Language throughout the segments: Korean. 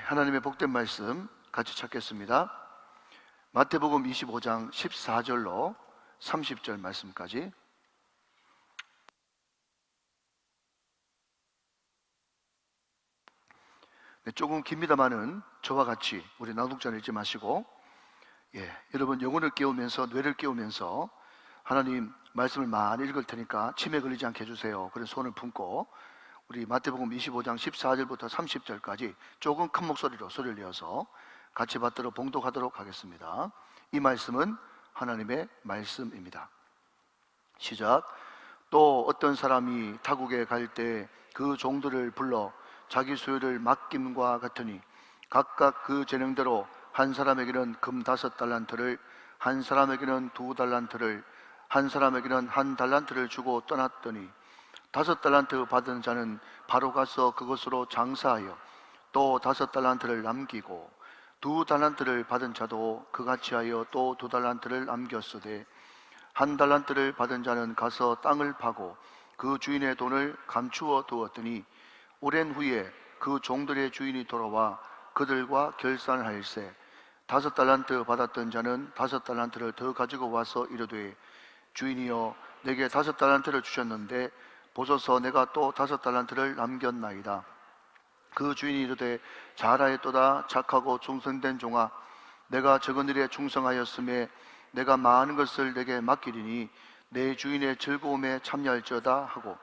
하나님의 복된 말씀 같이 찾겠습니다. 마태복음 25장 14절로 30절 말씀까지. 조금 깁니다마는 저와 같이 우리 낭독자를 읽지 마시고, 여러분 영혼을 깨우면서, 뇌를 깨우면서 하나님 말씀을 많이 읽을 테니까 치매 걸리지 않게 해주세요. 그래서 손을 품고 우리 마태복음 25장 14절부터 30절까지 조금 큰 목소리로 소리를 내어서 같이 받들어 봉독하도록 하겠습니다. 이 말씀은 하나님의 말씀입니다. 시작. 또 어떤 사람이 타국에 갈 때 그 종들을 불러 자기 소유를 맡김과 같으니 각각 그 재능대로 한 사람에게는 금 5달란트를, 한 사람에게는 2달란트를, 한 사람에게는 1달란트를 주고 떠났더니 5달란트 받은 자는 바로 가서 그것으로 장사하여 또 5달란트를 남기고 2달란트를 받은 자도 그같이 하여 또 2달란트를 남겼으되 1달란트를 받은 자는 가서 땅을 파고 그 주인의 돈을 감추어 두었더니 오랜 후에 그 종들의 주인이 돌아와 그들과 결산을 하일세 5달란트 받았던 자는 5달란트를 더 가지고 와서 이르되 주인이여 내게 5달란트를 주셨는데 보소서 내가 또 5달란트를 남겼나이다. 그 주인이 이르되 잘하였도다 착하고 충성된 종아 내가 적은 일에 충성하였음에 내가 많은 것을 내게 맡기리니 내 주인의 즐거움에 참여할지어다 하고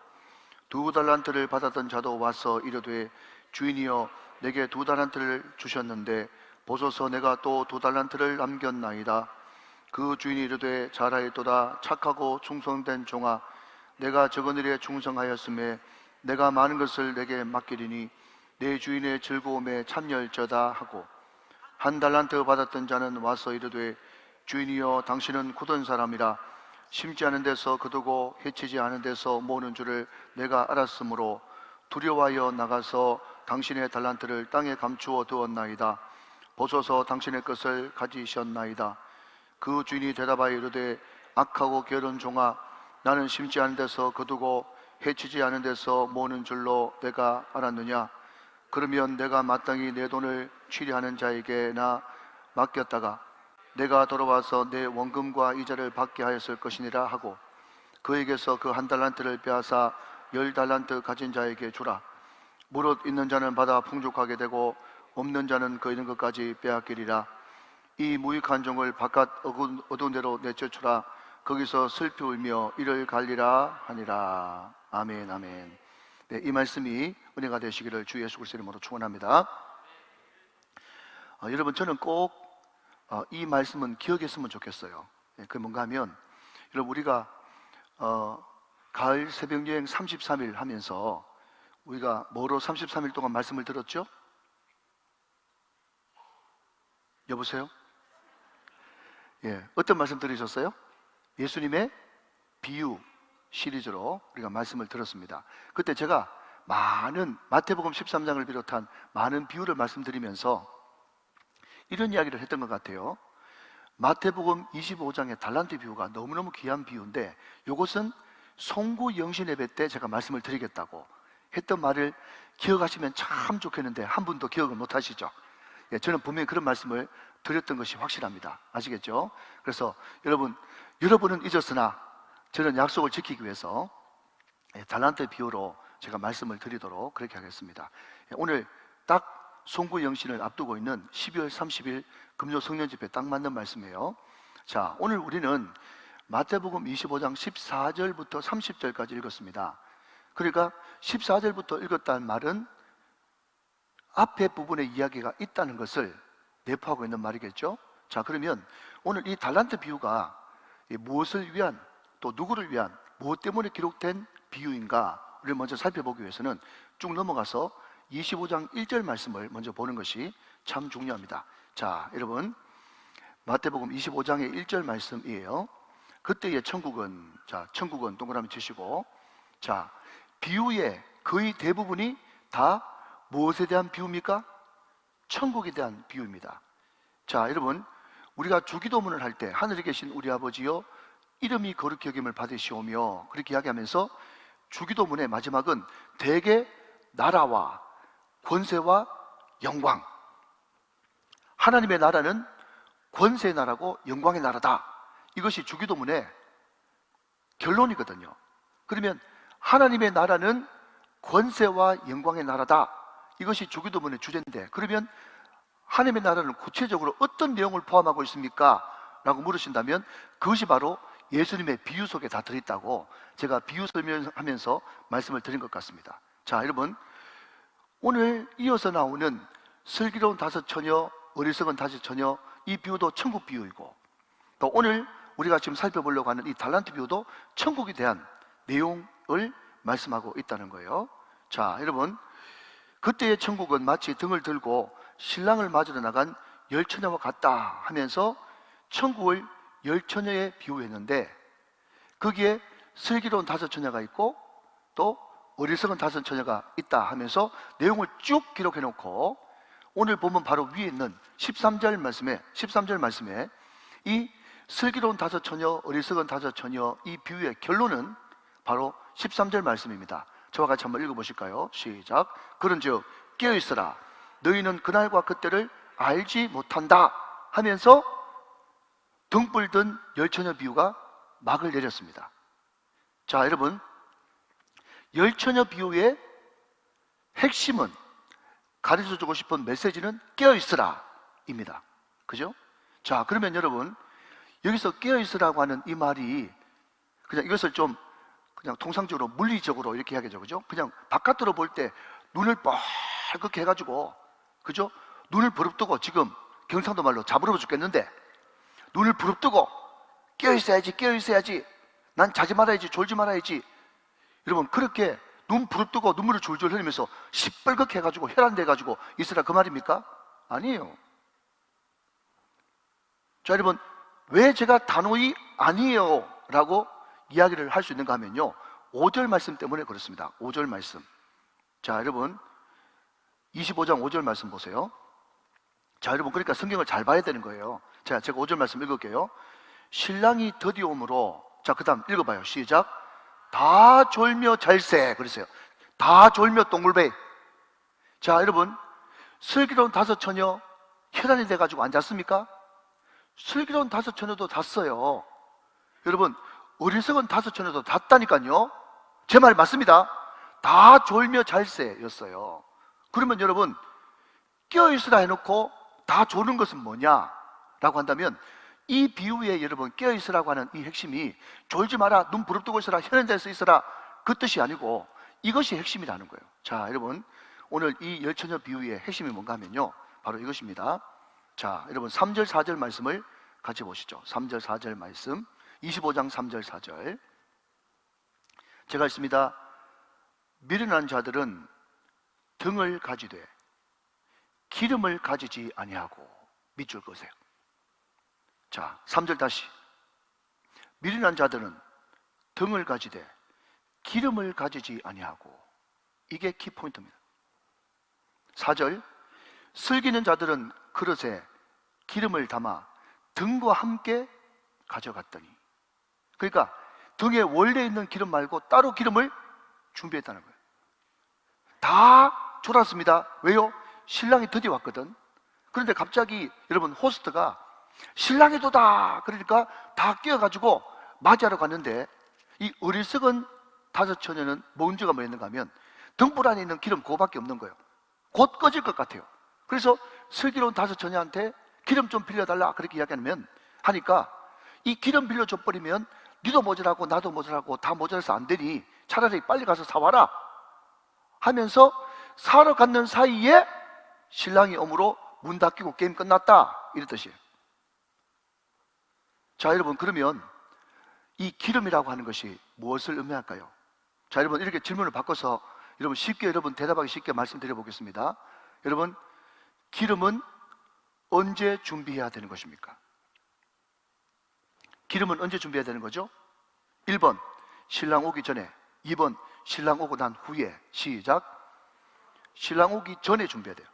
2달란트를 받았던 자도 와서 이르되 주인이여 내게 2달란트를 주셨는데 보소서 내가 또 2달란트를 남겼나이다. 그 주인이 이르되 잘하였도다 착하고 충성된 종아 내가 적은 일에 충성하였음에 내가 많은 것을 내게 맡기리니 내 주인의 즐거움에 참여할지어다 하고 1달란트 받았던 자는 와서 이르되 주인이여 당신은 굳은 사람이라 심지 않은 데서 거두고 해치지 않은 데서 모으는 줄을 내가 알았으므로 두려워하여 나가서 당신의 달란트를 땅에 감추어 두었나이다. 보소서 당신의 것을 가지셨나이다. 그 주인이 대답하여 이르되 악하고 게으른 종아 나는 심지 않은 데서 거두고 해치지 않은 데서 모으는 줄로 내가 알았느냐. 그러면 내가 마땅히 내 돈을 취리하는 자에게나 맡겼다가 내가 돌아와서 내 원금과 이자를 받게 하였을 것이니라 하고 그에게서 그 1달란트를 빼앗아 10달란트 가진 자에게 주라. 무릇 있는 자는 받아 풍족하게 되고 없는 자는 그 있는 것까지 빼앗기리라. 이 무익한 종을 바깥 어두운 데로 내쫓으라. 거기서 슬피 울며 이를 갈리라 하니라. 아멘 아멘. 네, 이 말씀이 은혜가 되시기를 주 예수 그리스도의 이름으로 축원합니다. 여러분 저는 꼭 이 말씀은 기억했으면 좋겠어요. 그게 뭔가 하면 여러분 우리가 가을 새벽여행 33일 하면서 우리가 뭐로 33일 동안 말씀을 들었죠? 여보세요? 어떤 말씀 들으셨어요? 예수님의 비유 시리즈로 우리가 말씀을 들었습니다. 그때 제가 많은 마태복음 13장을 비롯한 많은 비유를 말씀드리면서 이런 이야기를 했던 것 같아요. 마태복음 25장의 달란트 비유가 너무너무 귀한 비유인데 이것은 송구 영신 예배 때 제가 말씀을 드리겠다고 했던 말을 기억하시면 참 좋겠는데 한 분도 기억을 못 하시죠? 저는 분명히 그런 말씀을 드렸던 것이 확실합니다. 아시겠죠? 그래서 여러분은 잊었으나 저는 약속을 지키기 위해서 달란트 비유로 제가 말씀을 드리도록 그렇게 하겠습니다. 오늘 딱 송구 영신을 앞두고 있는 12월 30일 금요 성령 집회 딱 맞는 말씀이에요. 자, 오늘 우리는 마태복음 25장 14절부터 30절까지 읽었습니다. 그러니까 14절부터 읽었다는 말은 앞에 부분에 이야기가 있다는 것을 내포하고 있는 말이겠죠. 자, 그러면 오늘 이 달란트 비유가 무엇을 위한, 또 누구를 위한, 무엇 때문에 기록된 비유인가를 먼저 살펴보기 위해서는 쭉 넘어가서 25장 1절 말씀을 먼저 보는 것이 참 중요합니다. 자, 여러분 마태복음 25장의 1절 말씀이에요. 그때의 천국은, 자, 천국은 동그라미 치시고, 자, 비유의 거의 대부분이 다 무엇에 대한 비유입니까? 천국에 대한 비유입니다. 자, 여러분 우리가 주기도문을 할 때 하늘에 계신 우리 아버지여 이름이 거룩히 여김을 받으시오며 그렇게 이야기하면서 주기도문의 마지막은 대개 나라와 권세와 영광, 하나님의 나라는 권세의 나라고 영광의 나라다. 이것이 주기도문의 결론이거든요. 그러면 하나님의 나라는 권세와 영광의 나라다. 이것이 주기도문의 주제인데, 그러면 하나님의 나라는 구체적으로 어떤 내용을 포함하고 있습니까? 라고 물으신다면 그것이 바로 예수님의 비유 속에 다 들어있다고 제가 비유 설명하면서 말씀을 드린 것 같습니다. 자, 여러분, 오늘 이어서 나오는 슬기로운 다섯 처녀, 어리석은 다섯 처녀, 이 비유도 천국 비유이고, 또 오늘 우리가 지금 살펴보려고 하는 이 달란트 비유도 천국에 대한 내용을 말씀하고 있다는 거예요. 자, 여러분, 그때의 천국은 마치 등을 들고 신랑을 맞으러 나간 열 처녀와 같다 하면서 천국을 열 처녀에 비유했는데, 거기에 슬기로운 다섯 처녀가 있고 또 어리석은 다섯 처녀가 있다 하면서 내용을 쭉 기록해 놓고, 오늘 보면 바로 위에 있는 13절 말씀에 이 슬기로운 다섯 처녀, 어리석은 다섯 처녀, 이 비유의 결론은 바로 13절 말씀입니다. 저와 같이 한번 읽어보실까요? 시작. 그런즉 깨어있으라, 너희는 그날과 그때를 알지 못한다 하면서 등불 든 열 처녀 비유가 막을 내렸습니다. 자, 여러분, 열 처녀 비유의 핵심은, 가르쳐주고 싶은 메시지는 깨어있으라 입니다. 그죠? 자, 그러면 여러분, 여기서 깨어있으라고 하는 이 말이 그냥 이것을 좀 그냥 통상적으로 물리적으로 이렇게 이야기하죠. 그죠? 그냥 바깥으로 볼 때 눈을 뻘겋게 해가지고, 그죠? 눈을 부릅뜨고, 지금 경상도 말로 자부러워 죽겠는데 눈을 부릅뜨고 깨어있어야지, 난 자지 말아야지, 졸지 말아야지. 여러분, 그렇게 눈 부릅뜨고 눈물을 줄줄 흘리면서 시뻘겋게 해가지고 혈안돼가지고 있으라 그 말입니까? 아니에요. 자, 여러분, 왜 제가 단호히 아니에요 라고 이야기를 할 수 있는가 하면요, 5절 말씀 때문에 그렇습니다. 5절 말씀. 자, 여러분, 25장 5절 말씀 보세요. 자, 여러분, 그러니까 성경을 잘 봐야 되는 거예요. 자, 제가 5절 말씀 읽을게요. 신랑이 더디오므로, 자, 그 다음 읽어봐요. 시작. 다 졸며 잘세. 그랬어요. 다 졸며 동글베. 자, 여러분, 슬기로운 다섯 처녀 혈안이 돼가지고 안 잤습니까? 슬기로운 다섯 처녀도 잤어요. 여러분, 어리석은 다섯 처녀도 잤다니까요. 제 말 맞습니다. 다 졸며 잘세였어요. 그러면 여러분, 깨어있으라 해놓고 다 조는 것은 뭐냐 라고 한다면, 이 비유에 여러분 깨어있으라고 하는 이 핵심이 졸지 마라, 눈 부릅뜨고 있으라, 혈안 돼서 있으라, 그 뜻이 아니고 이것이 핵심이라는 거예요. 자, 여러분, 오늘 이 열 처녀 비유의 핵심이 뭔가 하면요, 바로 이것입니다. 자, 여러분, 3절 4절 말씀을 같이 보시죠. 3절 4절 말씀, 25장 3절 4절 제가 읽습니다. 미련한 자들은 등을 가지되 기름을 가지지 아니하고 밑줄 그으세요. 자, 3절 다시. 미련한 자들은 등을 가지되 기름을 가지지 아니하고, 이게 키포인트입니다. 4절. 슬기는 자들은 그릇에 기름을 담아 등과 함께 가져갔더니, 그러니까 등에 원래 있는 기름 말고 따로 기름을 준비했다는 거예요. 다 졸았습니다. 왜요? 신랑이 드디어 왔거든. 그런데 갑자기 여러분, 호스트가 신랑이 도다 그러니까 다 깨어가지고 맞이하러 갔는데, 이 어리석은 다섯 처녀는 문제가 뭐였는가 하면 등불 안에 있는 기름 그거밖에 없는 거예요. 곧 꺼질 것 같아요. 그래서 슬기로운 다섯 처녀한테 기름 좀 빌려달라 그렇게 하니까 이 기름 빌려줘 버리면 니도 모자라고 나도 모자라고 다 모자라서 안 되니 차라리 빨리 가서 사와라 하면서 사러 갔는 사이에 신랑이 오므로 문 닫히고 게임 끝났다, 이런 뜻이에요. 자, 여러분, 그러면 이 기름이라고 하는 것이 무엇을 의미할까요? 자, 여러분, 이렇게 질문을 바꿔서 여러분 쉽게, 여러분 대답하기 쉽게 말씀드려 보겠습니다. 여러분, 기름은 언제 준비해야 되는 것입니까? 기름은 언제 준비해야 되는 거죠? 1번 신랑 오기 전에, 2번 신랑 오고 난 후에. 시작. 신랑 오기 전에 준비해야 돼요.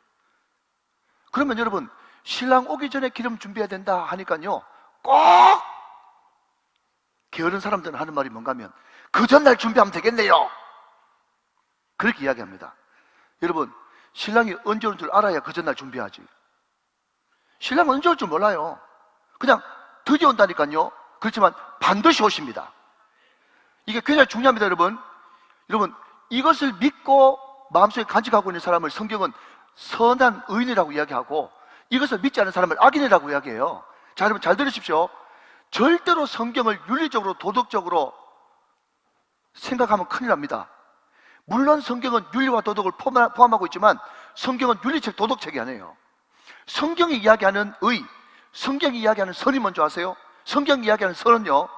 그러면 여러분, 신랑 오기 전에 기름 준비해야 된다 하니까요, 꼭 게으른 사람들은 하는 말이 뭔가 하면 그 전날 준비하면 되겠네요, 그렇게 이야기합니다. 여러분, 신랑이 언제 오는 줄 알아야 그 전날 준비하지. 신랑은 언제 올 줄 몰라요. 그냥 드디어 온다니까요. 그렇지만 반드시 오십니다. 이게 굉장히 중요합니다, 여러분. 여러분, 이것을 믿고 마음속에 간직하고 있는 사람을 성경은 선한 의인이라고 이야기하고, 이것을 믿지 않는 사람을 악인이라고 이야기해요. 자, 여러분 잘 들으십시오. 절대로 성경을 윤리적으로 도덕적으로 생각하면 큰일 납니다. 물론 성경은 윤리와 도덕을 포함하고 있지만 성경은 윤리책, 도덕책이 아니에요. 성경이 이야기하는 의, 성경이 이야기하는 선이 뭔지 아세요? 성경이 이야기하는 선은요,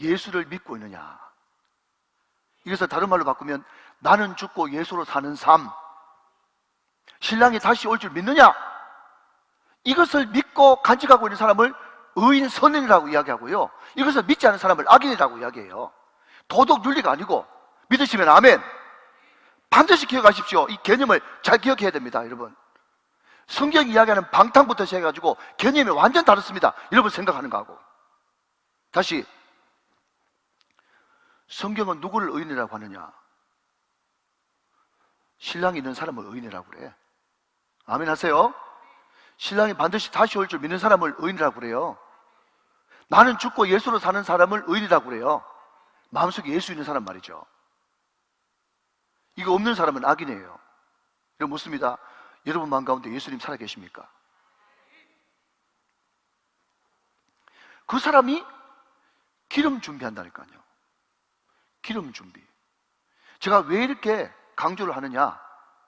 예수를 믿고 있느냐. 이것을 다른 말로 바꾸면 나는 죽고 예수로 사는 삶, 신랑이 다시 올 줄 믿느냐. 이것을 믿고 간직하고 있는 사람을 의인, 선인이라고 이야기하고요, 이것을 믿지 않는 사람을 악인이라고 이야기해요. 도덕 윤리가 아니고. 믿으시면 아멘. 반드시 기억하십시오. 이 개념을 잘 기억해야 됩니다, 여러분. 성경이 이야기하는 방탕부터 시작해가지고 개념이 완전 다릅니다, 여러분 생각하는 거하고. 다시, 성경은 누구를 의인이라고 하느냐? 신랑이 있는 사람을 의인이라고 그래. 아멘 하세요. 신랑이 반드시 다시 올 줄 믿는 사람을 의인이라고 그래요. 나는 죽고 예수로 사는 사람을 의인이라고 그래요. 마음속에 예수 있는 사람 말이죠. 이거 없는 사람은 악인이에요. 여러분 묻습니다. 여러분 마음 가운데 예수님 살아계십니까? 그 사람이 기름 준비한다니까요. 기름 준비. 제가 왜 이렇게 강조를 하느냐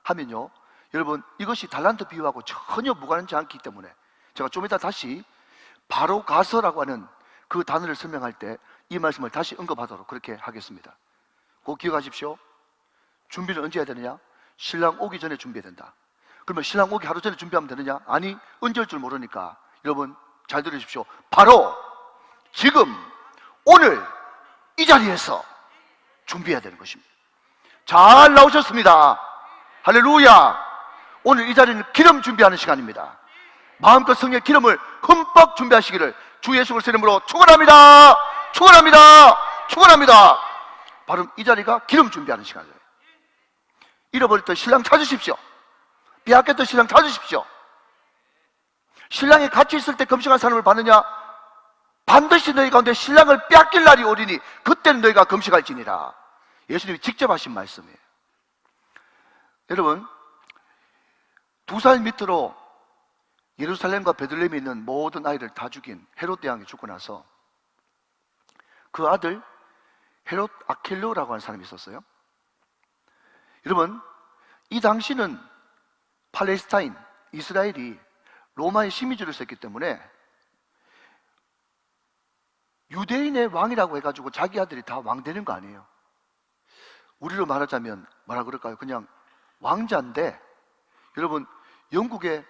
하면요, 여러분 이것이 달란트 비유하고 전혀 무관하지 않기 때문에 제가 좀 이따 다시 바로 가서라고 하는 그 단어를 설명할 때 이 말씀을 다시 언급하도록 그렇게 하겠습니다. 꼭 기억하십시오. 준비를 언제 해야 되느냐? 신랑 오기 전에 준비해야 된다. 그러면 신랑 오기 하루 전에 준비하면 되느냐? 아니, 언제 올 줄 모르니까 여러분 잘 들으십시오. 바로 지금 오늘 이 자리에서 준비해야 되는 것입니다. 잘 나오셨습니다. 할렐루야. 오늘 이 자리는 기름 준비하는 시간입니다. 마음껏 성령의 기름을 흠뻑 준비하시기를 주 예수 그리스도의 이름으로 축원합니다. 축원합니다. 축원합니다. 바로 이 자리가 기름 준비하는 시간이에요. 잃어버릴 때 신랑 찾으십시오. 빼앗겼던 신랑 찾으십시오. 신랑이 같이 있을 때 금식한 사람을 받느냐? 반드시 너희 가운데 신랑을 빼앗길 날이 오리니 그때는 너희가 금식할지니라. 예수님이 직접 하신 말씀이에요. 여러분, 2살 밑으로 예루살렘과 베들레헴에 있는 모든 아이를 다 죽인 헤롯 대왕이 죽고 나서 그 아들 헤롯 아킬레오라고 하는 사람이 있었어요. 여러분, 이 당시는 팔레스타인, 이스라엘이 로마의 식민지를 썼기 때문에 유대인의 왕이라고 해가지고 자기 아들이 다 왕 되는 거 아니에요. 우리로 말하자면 뭐라 그럴까요? 그냥 왕자인데, 여러분 영국의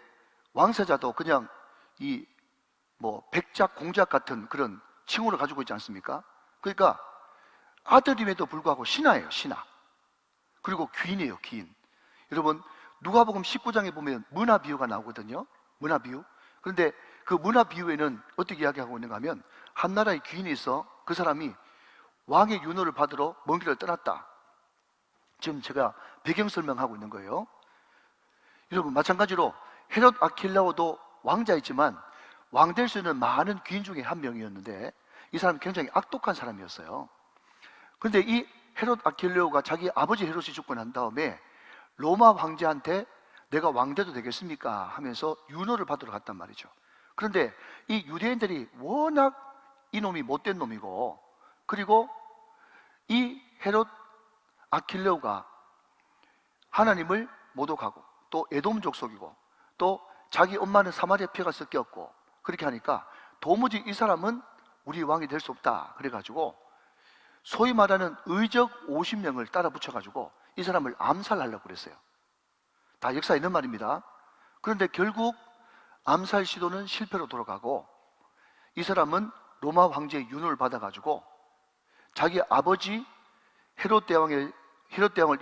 왕세자도 그냥 이 백작, 공작 같은 그런 칭호를 가지고 있지 않습니까? 그러니까 아들임에도 불구하고 신하예요, 신하. 그리고 귀인이에요, 귀인. 여러분 누가복음 19장에 보면 문화 비유가 나오거든요. 문화 비유. 그런데 그 문화 비유에는 어떻게 이야기하고 있는가 하면, 한 나라의 귀인이 있어 그 사람이 왕의 윤호를 받으러 먼 길을 떠났다. 지금 제가 배경 설명하고 있는 거예요. 여러분 마찬가지로 헤롯 아킬레오도 왕자이지만 왕 될 수 있는 많은 귀인 중에 한 명이었는데 이 사람은 굉장히 악독한 사람이었어요. 그런데 이 헤롯 아킬레오가 자기 아버지 헤롯이 죽고 난 다음에 로마 황제한테 내가 왕 돼도 되겠습니까? 하면서 윤호를 받으러 갔단 말이죠. 그런데 이 유대인들이 워낙 이놈이 못된 놈이고, 그리고 이 헤롯 아킬레오가 하나님을 모독하고 또 에돔 족속이고 또 자기 엄마는 사마리아 피가 섞였고, 그렇게 하니까 도무지 이 사람은 우리 왕이 될 수 없다. 그래가지고 소위 말하는 의적 50명을 따라 붙여가지고 이 사람을 암살하려고 그랬어요. 다 역사에 있는 말입니다. 그런데 결국 암살 시도는 실패로 돌아가고 이 사람은 로마 황제의 윤호를 받아가지고 자기 아버지 헤롯 대왕을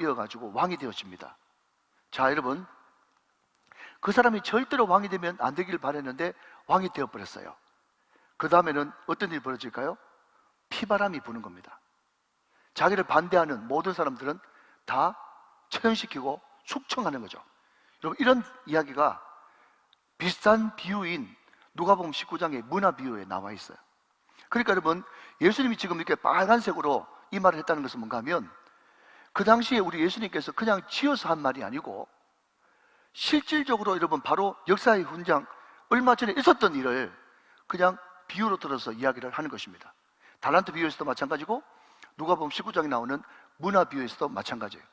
이어가지고 왕이 되었습니다. 자, 여러분, 그 사람이 절대로 왕이 되면 안 되길 바랬는데 왕이 되어버렸어요. 그 다음에는 어떤 일이 벌어질까요? 피바람이 부는 겁니다. 자기를 반대하는 모든 사람들은 다 처형시키고 숙청하는 거죠. 여러분, 이런 이야기가 비슷한 비유인 누가복음 19장의 문화 비유에 나와 있어요. 그러니까 여러분, 예수님이 지금 이렇게 빨간색으로 이 말을 했다는 것은 뭔가 하면, 그 당시에 우리 예수님께서 그냥 지어서 한 말이 아니고 실질적으로 여러분 바로 역사의 훈장, 얼마 전에 있었던 일을 그냥 비유로 들어서 이야기를 하는 것입니다. 달란트 비유에서도 마찬가지고 누가복음 19장에 나오는 문화 비유에서도 마찬가지예요.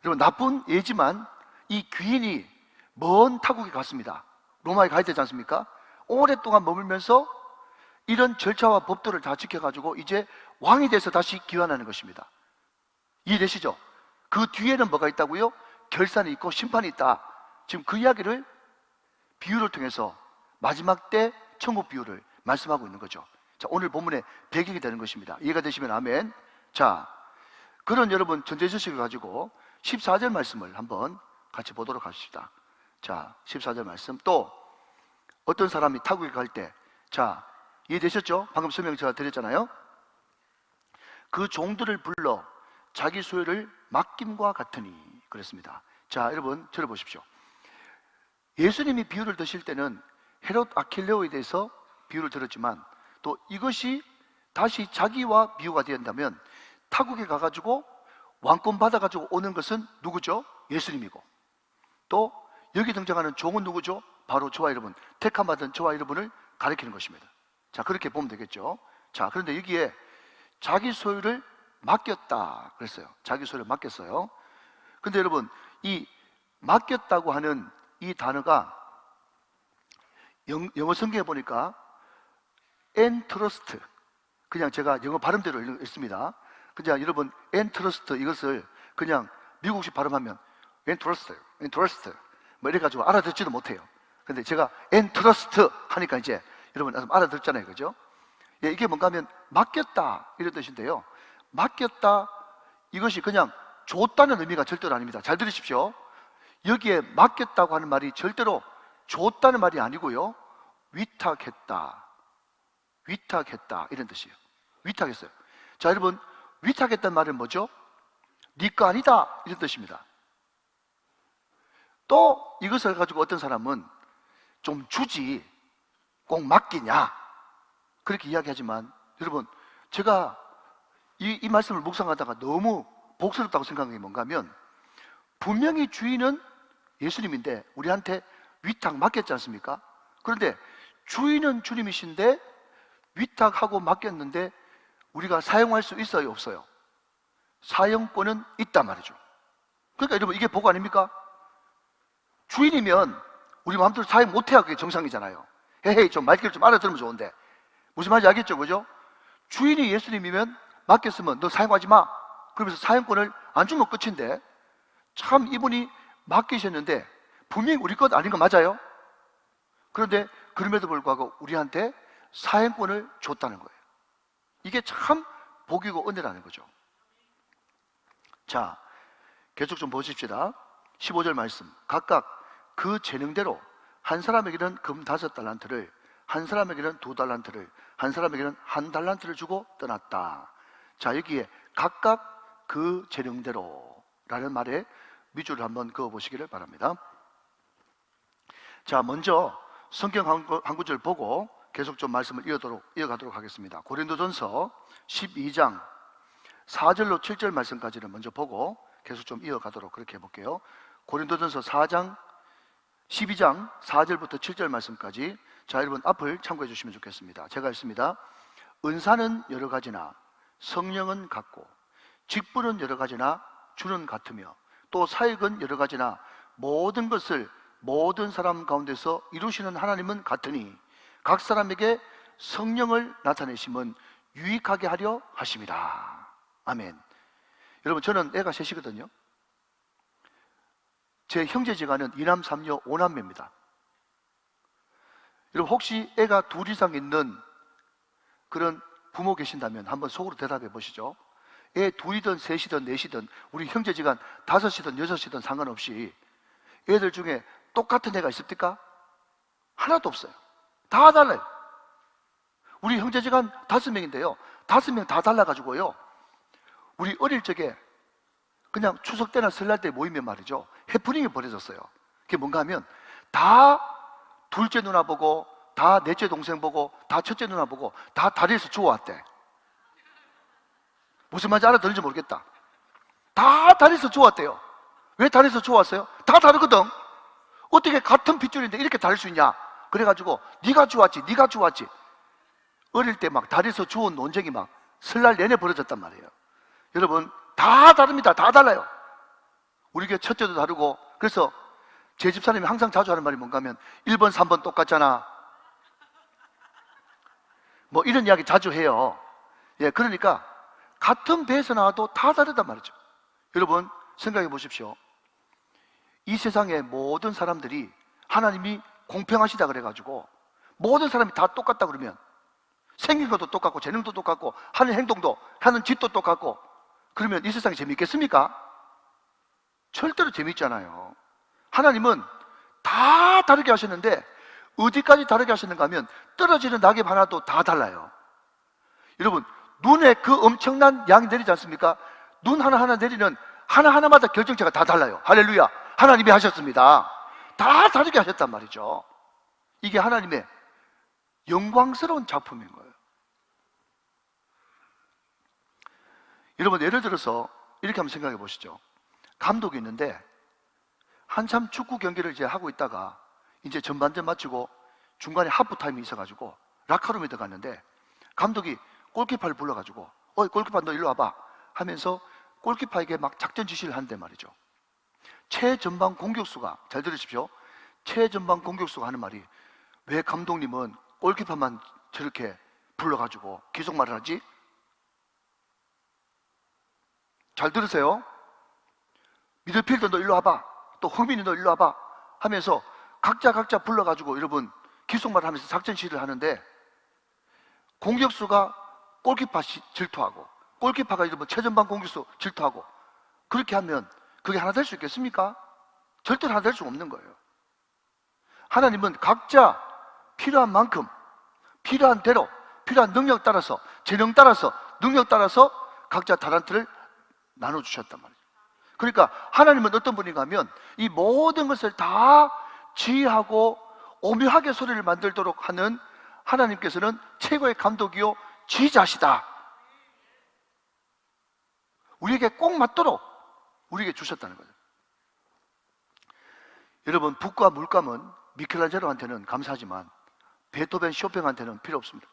여러분, 나쁜 예지만 이 귀인이 먼 타국에 갔습니다. 로마에 가야 되지 않습니까? 오랫동안 머물면서 이런 절차와 법도를 다 지켜가지고 이제 왕이 돼서 다시 귀환하는 것입니다. 이해되시죠? 그 뒤에는 뭐가 있다고요? 결산이 있고 심판이 있다. 지금 그 이야기를 비유를 통해서 마지막 때 천국 비유를 말씀하고 있는 거죠. 자, 오늘 본문의 배경이 되는 것입니다. 이해가 되시면 아멘. 자, 그런 여러분 전제지식을 가지고 14절 말씀을 한번 같이 보도록 하십시다. 자, 14절 말씀. 또 어떤 사람이 타국에 갈 때, 자, 이해되셨죠? 방금 설명 제가 드렸잖아요. 그 종들을 불러 자기 소유를 맡김과 같으니 그랬습니다. 자, 여러분 들어보십시오. 예수님이 비유를 드실 때는 헤롯 아킬레오에 대해서 비유를 들었지만, 또 이것이 다시 자기와 비유가 된다면 타국에 가가지고 왕권 받아가지고 오는 것은 누구죠? 예수님이고, 또 여기 등장하는 종은 누구죠? 바로 저와 여러분, 택함받은 저와 여러분을 가리키는 것입니다. 자, 그렇게 보면 되겠죠. 자, 그런데 여기에 자기 소유를 맡겼다 그랬어요. 자기 소유를 맡겼어요. 근데 여러분, 이 맡겼다고 하는 이 단어가 영어 성경에 보니까 entrust, 그냥 제가 영어 발음대로 읽습니다. 그냥 여러분, entrust 이것을 그냥 미국식 발음하면 entrust 뭐 이래가지고 알아듣지도 못해요. 근데 제가 entrust 하니까 이제 여러분 알아듣잖아요, 그죠? 예, 이게 뭔가 하면 맡겼다 이런 뜻인데요. 맡겼다, 이것이 그냥 줬다는 의미가 절대로 아닙니다. 잘 들으십시오. 여기에 맡겼다고 하는 말이 절대로 줬다는 말이 아니고요, 위탁했다 이런 뜻이에요. 위탁했어요. 자, 여러분, 위탁했다는 말은 뭐죠? 네 거 아니다 이런 뜻입니다. 또 이것을 가지고 어떤 사람은 좀 주지 꼭 맡기냐 그렇게 이야기하지만, 여러분, 제가 이 말씀을 묵상하다가 너무 복스럽다고 생각한 게 뭔가 하면, 분명히 주인은 예수님인데 우리한테 위탁 맡겼지 않습니까? 그런데 주인은 주님이신데 위탁하고 맡겼는데 우리가 사용할 수 있어요, 없어요? 사용권은 있단 말이죠. 그러니까 여러분, 이게 복 아닙니까? 주인이면 우리 마음대로 사용 못해야 그게 정상이잖아요. 헤헤이, 좀 말귀를 좀 알아들으면 좋은데 무슨 말인지 알겠죠, 그죠? 주인이 예수님이면 맡겼으면 너 사용하지 마 그러면서 사용권을 안 주면 끝인데, 참 이분이 맡기셨는데 분명히 우리 것 아닌 거 맞아요? 그런데 그럼에도 불구하고 우리한테 사용권을 줬다는 거예요. 이게 참 복이고 은혜라는 거죠. 자, 계속 좀 보십시다. 15절 말씀. 각각 그 재능대로 한 사람에게는 금 5달란트를, 한 사람에게는 2달란트를, 한 사람에게는 1달란트를 주고 떠났다. 자, 여기에 각각 그 재능대로 라는 말에 밑줄을 한번 그어 보시기를 바랍니다. 자, 먼저 성경 한 구절 보고 계속 좀 말씀을 이어가도록 하겠습니다. 고린도전서 12장 4절로 7절 말씀까지를 먼저 보고 계속 좀 이어가도록 그렇게 해볼게요. 고린도전서 12장 4절부터 7절 말씀까지. 자, 여러분 앞을 참고해 주시면 좋겠습니다. 제가 읽습니다. 은사는 여러 가지나 성령은 같고, 직분은 여러 가지나 주는 같으며, 또 사역은 여러 가지나 모든 것을 모든 사람 가운데서 이루시는 하나님은 같으니 각 사람에게 성령을 나타내심은 유익하게 하려 하심이라. 아멘. 여러분, 저는 애가 셋이거든요. 제 형제지간은 2남 3녀 5남매입니다. 여러분, 혹시 애가 2 이상 있는 그런 부모 계신다면 한번 속으로 대답해 보시죠. 애 2이든 3이든 4이든 우리 형제지간 5이든 6이든 상관없이 애들 중에 똑같은 애가 있습니까? 하나도 없어요. 다 달라요. 우리 형제지간 5명인데요 5명 다 달라가지고요, 우리 어릴 적에 그냥 추석 때나 설날 때 모이면 말이죠, 해프닝이 벌어졌어요. 그게 뭔가 하면 다 둘째 누나 보고, 다 넷째 동생 보고, 다 첫째 누나 보고, 다 다리에서 주워왔대. 무슨 말인지 알아듣는지 모르겠다. 다 다리에서 주워왔대요. 왜 다리에서 주워왔어요? 다 다르거든. 어떻게 같은 핏줄인데 이렇게 다를 수 있냐? 그래가지고 네가 주웠지, 네가 주웠지. 어릴 때 막 다리에서 주운 논쟁이 막 설날 내내 벌어졌단 말이에요. 여러분, 다 다릅니다. 다 달라요. 우리 교회 첫째도 다르고. 그래서 제 집사님이 항상 자주 하는 말이 뭔가 하면 1번, 3번 똑같잖아. 뭐 이런 이야기 자주 해요. 예, 그러니까 같은 배에서 나와도 다 다르단 말이죠. 여러분, 생각해 보십시오. 이 세상의 모든 사람들이 하나님이 공평하시다 그래가지고 모든 사람이 다 똑같다 그러면 생긴 것도 똑같고 재능도 똑같고 하는 행동도 하는 짓도 똑같고 그러면 이 세상이 재미있겠습니까? 절대로 재미있잖아요. 하나님은 다 다르게 하셨는데 어디까지 다르게 하셨는가 하면 떨어지는 낙엽 하나도 다 달라요. 여러분, 눈에 그 엄청난 양이 내리지 않습니까? 눈 하나하나 내리는 하나하나마다 결정체가 다 달라요. 할렐루야. 하나님이 하셨습니다. 다 다르게 하셨단 말이죠. 이게 하나님의 영광스러운 작품인 거예요. 여러분, 예를 들어서 이렇게 한번 생각해 보시죠. 감독이 있는데 한참 축구 경기를 이제 하고 있다가 이제 전반전 마치고 중간에 하프타임이 있어가지고 라카룸에 들어갔는데 감독이 골키퍼를 불러가지고 어이 골키퍼 너 일로 와봐 하면서 골키퍼에게 막 작전 지시를 하는데 말이죠. 최전방 공격수가, 잘 들으십시오, 최전방 공격수가 하는 말이 왜 감독님은 골키퍼만 저렇게 불러가지고 기속말을 하지? 잘 들으세요. 미드필더 너 일로 와봐, 또 흥민이 너 일로 와봐 하면서 각자 불러가지고 여러분 기속말을 하면서 작전 지시를 하는데 공격수가 골키퍼 질투하고 골키퍼가 여러분 최전방 공격수 질투하고 그렇게 하면 그게 하나 될 수 있겠습니까? 절대로 하나 될 수 없는 거예요. 하나님은 각자 필요한 만큼 필요한 대로 필요한 능력 따라서 재능 따라서 능력 따라서 각자 달란트를 나눠주셨단 말이에요. 그러니까 하나님은 어떤 분인가 하면 이 모든 것을 다 지휘하고 오묘하게 소리를 만들도록 하는 하나님께서는 최고의 감독이요 지휘자시다. 우리에게 꼭 맞도록 우리에게 주셨다는 거예요. 여러분, 북과 물감은 미켈란젤로한테는 감사하지만 베토벤, 쇼팽한테는 필요 없습니다.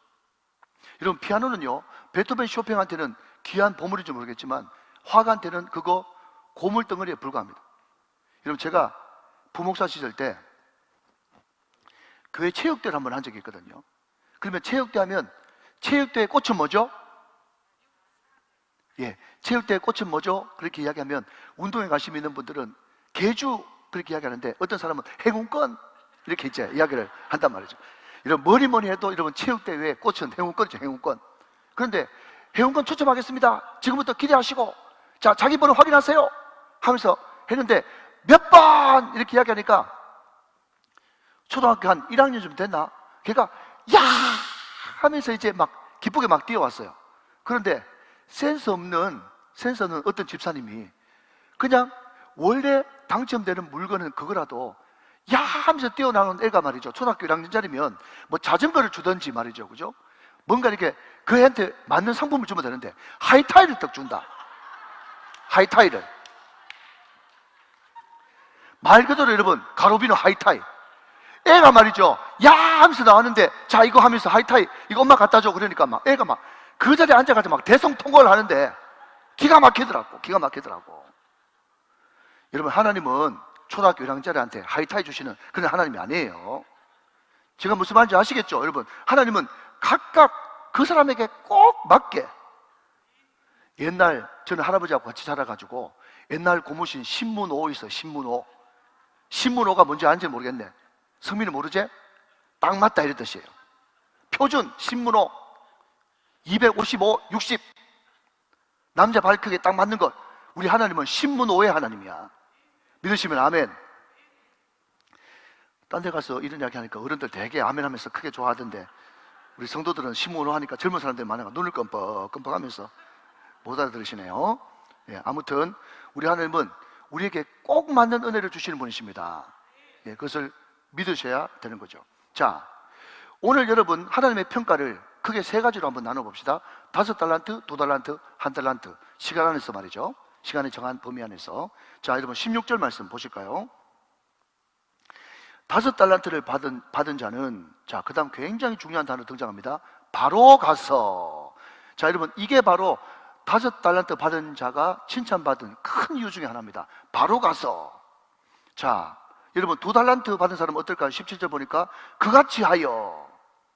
여러분, 피아노는요 베토벤, 쇼팽한테는 귀한 보물인지 모르겠지만 화가한테는 그거 고물덩어리에 불과합니다. 여러분, 제가 부목사 시절 때 교회 체육대회를 한번 한 적이 있거든요. 그러면 체육대 하면 체육대의 꽃은 뭐죠? 예, 체육대의 꽃은 뭐죠? 그렇게 이야기하면 운동에 관심 있는 분들은 계주 그렇게 이야기하는데 어떤 사람은 행운권 이렇게 이제 이야기를 한단 말이죠. 이런 뭐니 해도 여러분 체육대회의 꽃은 행운권이죠. 행운권. 그런데 행운권 추첨하겠습니다. 지금부터 기대하시고 자 자기 번호 확인하세요 하면서 했는데 몇 번 이렇게 이야기하니까 초등학교 한 1학년쯤 됐나? 걔가 야 하면서 이제 막 기쁘게 막 뛰어왔어요. 그런데 센스 없는 어떤 집사님이 그냥 원래 당첨되는 물건은 그거라도 야 하면서 뛰어나오는 애가 말이죠. 초등학교 1학년짜리면 뭐 자전거를 주든지 말이죠. 그죠? 뭔가 이렇게 그 애한테 맞는 상품을 주면 되는데 하이타이를 딱 준다. 하이타이를. 말 그대로 여러분 가로비노 하이타이. 애가 말이죠. 야 하면서 나왔는데 자 이거 하면서 하이타이 이거 엄마 갖다 줘. 그러니까 막 애가 막 그 자리에 앉아가지고 막 대성통곡을 하는데 기가 막히더라고. 여러분, 하나님은 초등학교 1학년짜리한테 하이타이 주시는 그런 하나님이 아니에요. 제가 무슨 말인지 아시겠죠? 여러분, 하나님은 각각 그 사람에게 꼭 맞게. 옛날 저는 할아버지하고 같이 자라가지고 옛날 고무신 신문호 있어요. 신문호가 뭔지 아는지 모르겠네. 성민이 모르지? 딱 맞다 이런 뜻이에요. 표준 신문호 255, 60 남자 발 크기에 딱 맞는 것. 우리 하나님은 신문호의 하나님이야. 믿으시면 아멘. 딴 데 가서 이런 이야기 하니까 어른들 되게 아멘 하면서 크게 좋아하던데 우리 성도들은 신문호 하니까 젊은 사람들이 많아가 눈을 끔뻑끔뻑 하면서 못 알아들으시네요. 예, 아무튼 우리 하나님은 우리에게 꼭 맞는 은혜를 주시는 분이십니다. 예, 그것을 믿으셔야 되는 거죠. 자, 오늘 여러분 하나님의 평가를 크게 세 가지로 한번 나눠봅시다. 5달란트, 2달란트, 1달란트. 시간 안에서 말이죠. 시간의 정한 범위 안에서. 자, 여러분 16절 말씀 보실까요? 5달란트를 받은 자는, 자, 그 다음 굉장히 중요한 단어 등장합니다. 바로 가서. 자, 여러분, 이게 바로 5달란트 받은 자가 칭찬받은 큰 이유 중에 하나입니다. 바로 가서. 자, 여러분, 2달란트 받은 사람은 어떨까요? 17절 보니까 그같이 하여.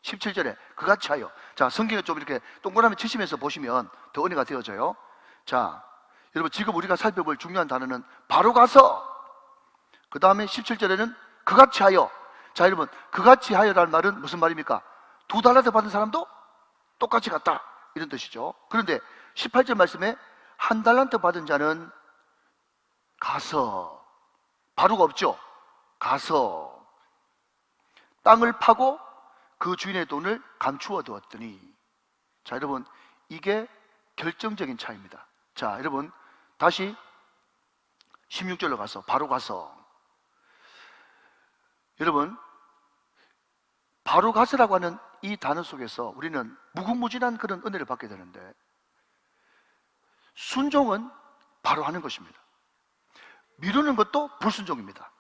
17절에 그같이 하여. 자, 성경에 좀 이렇게 동그라미 치시면서 보시면 더 은혜가 되어져요. 자, 여러분, 지금 우리가 살펴볼 중요한 단어는 바로 가서. 그 다음에 17절에는 그같이 하여. 자, 여러분, 그같이 하여라는 말은 무슨 말입니까? 2달란트 받은 사람도 똑같이 갔다, 이런 뜻이죠. 그런데 18절 말씀에 1달란트 받은 자는 가서. 바로가 없죠. 가서 땅을 파고 그 주인의 돈을 감추어 두었더니. 자, 여러분, 이게 결정적인 차이입니다. 자, 여러분, 다시 16절로 가서, 바로 가서. 여러분, 바로 가서라고 하는 이 단어 속에서 우리는 무궁무진한 그런 은혜를 받게 되는데, 순종은 바로 하는 것입니다. 미루는 것도 불순종입니다.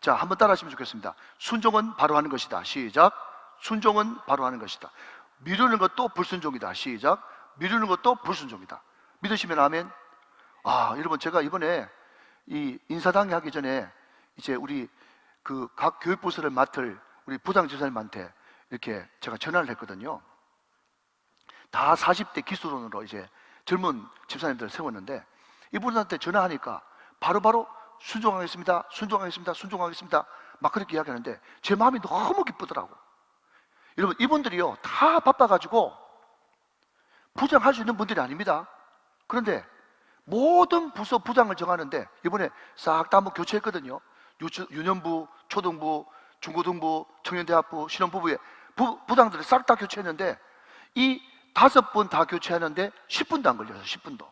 자, 한번 따라 하시면 좋겠습니다. 순종은 바로 하는 것이다. 시작. 순종은 바로 하는 것이다. 미루는 것도 불순종이다. 시작. 미루는 것도 불순종이다. 믿으시면 아멘. 아, 여러분, 제가 이번에 이 인사당에 하기 전에 이제 우리 그 각 교육부서를 맡을 우리 부장 집사님한테 이렇게 제가 전화를 했거든요. 다 40대 기수론으로 이제 젊은 집사님들을 세웠는데, 이분한테 전화하니까 바로바로 순종하겠습니다, 순종하겠습니다, 순종하겠습니다, 막 그렇게 이야기하는데 제 마음이 너무 기쁘더라고. 여러분, 이분들이요, 다 바빠가지고 부장할 수 있는 분들이 아닙니다. 그런데 모든 부서 부장을 정하는데 이번에 싹 다 한번 교체했거든요. 유년부, 초등부, 중고등부, 청년대학부, 신혼부부의 부장들을 싹 다 교체했는데, 이 5번 다 교체하는데 10분도 안 걸려서 10분도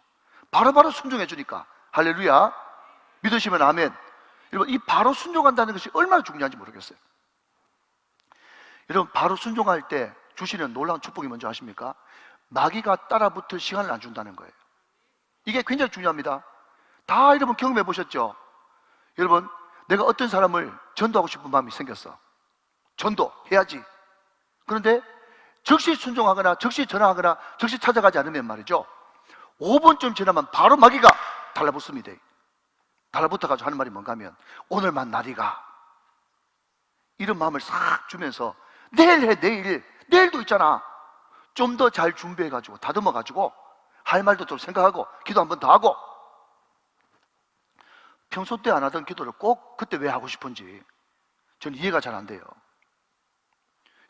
바로바로 순종해 주니까. 할렐루야. 믿으시면 아멘. 여러분, 이 바로 순종한다는 것이 얼마나 중요한지 모르겠어요. 여러분, 바로 순종할 때 주시는 놀라운 축복이 뭔지 아십니까? 마귀가 따라붙을 시간을 안 준다는 거예요. 이게 굉장히 중요합니다. 다 여러분 경험해 보셨죠? 여러분, 내가 어떤 사람을 전도하고 싶은 마음이 생겼어. 전도해야지. 그런데 즉시 순종하거나 즉시 전화하거나 즉시 찾아가지 않으면 말이죠, 5분쯤 지나면 바로 마귀가 달라붙습니다. 달라붙어가지고 하는 말이 뭔가 하면, 오늘만 날이가, 이런 마음을 싹 주면서 내일 해, 내일도 있잖아. 좀 더 잘 준비해가지고 다듬어가지고 할 말도 좀 생각하고 기도 한 번 더 하고. 평소 때 안 하던 기도를 꼭 그때 왜 하고 싶은지 저는 이해가 잘 안 돼요.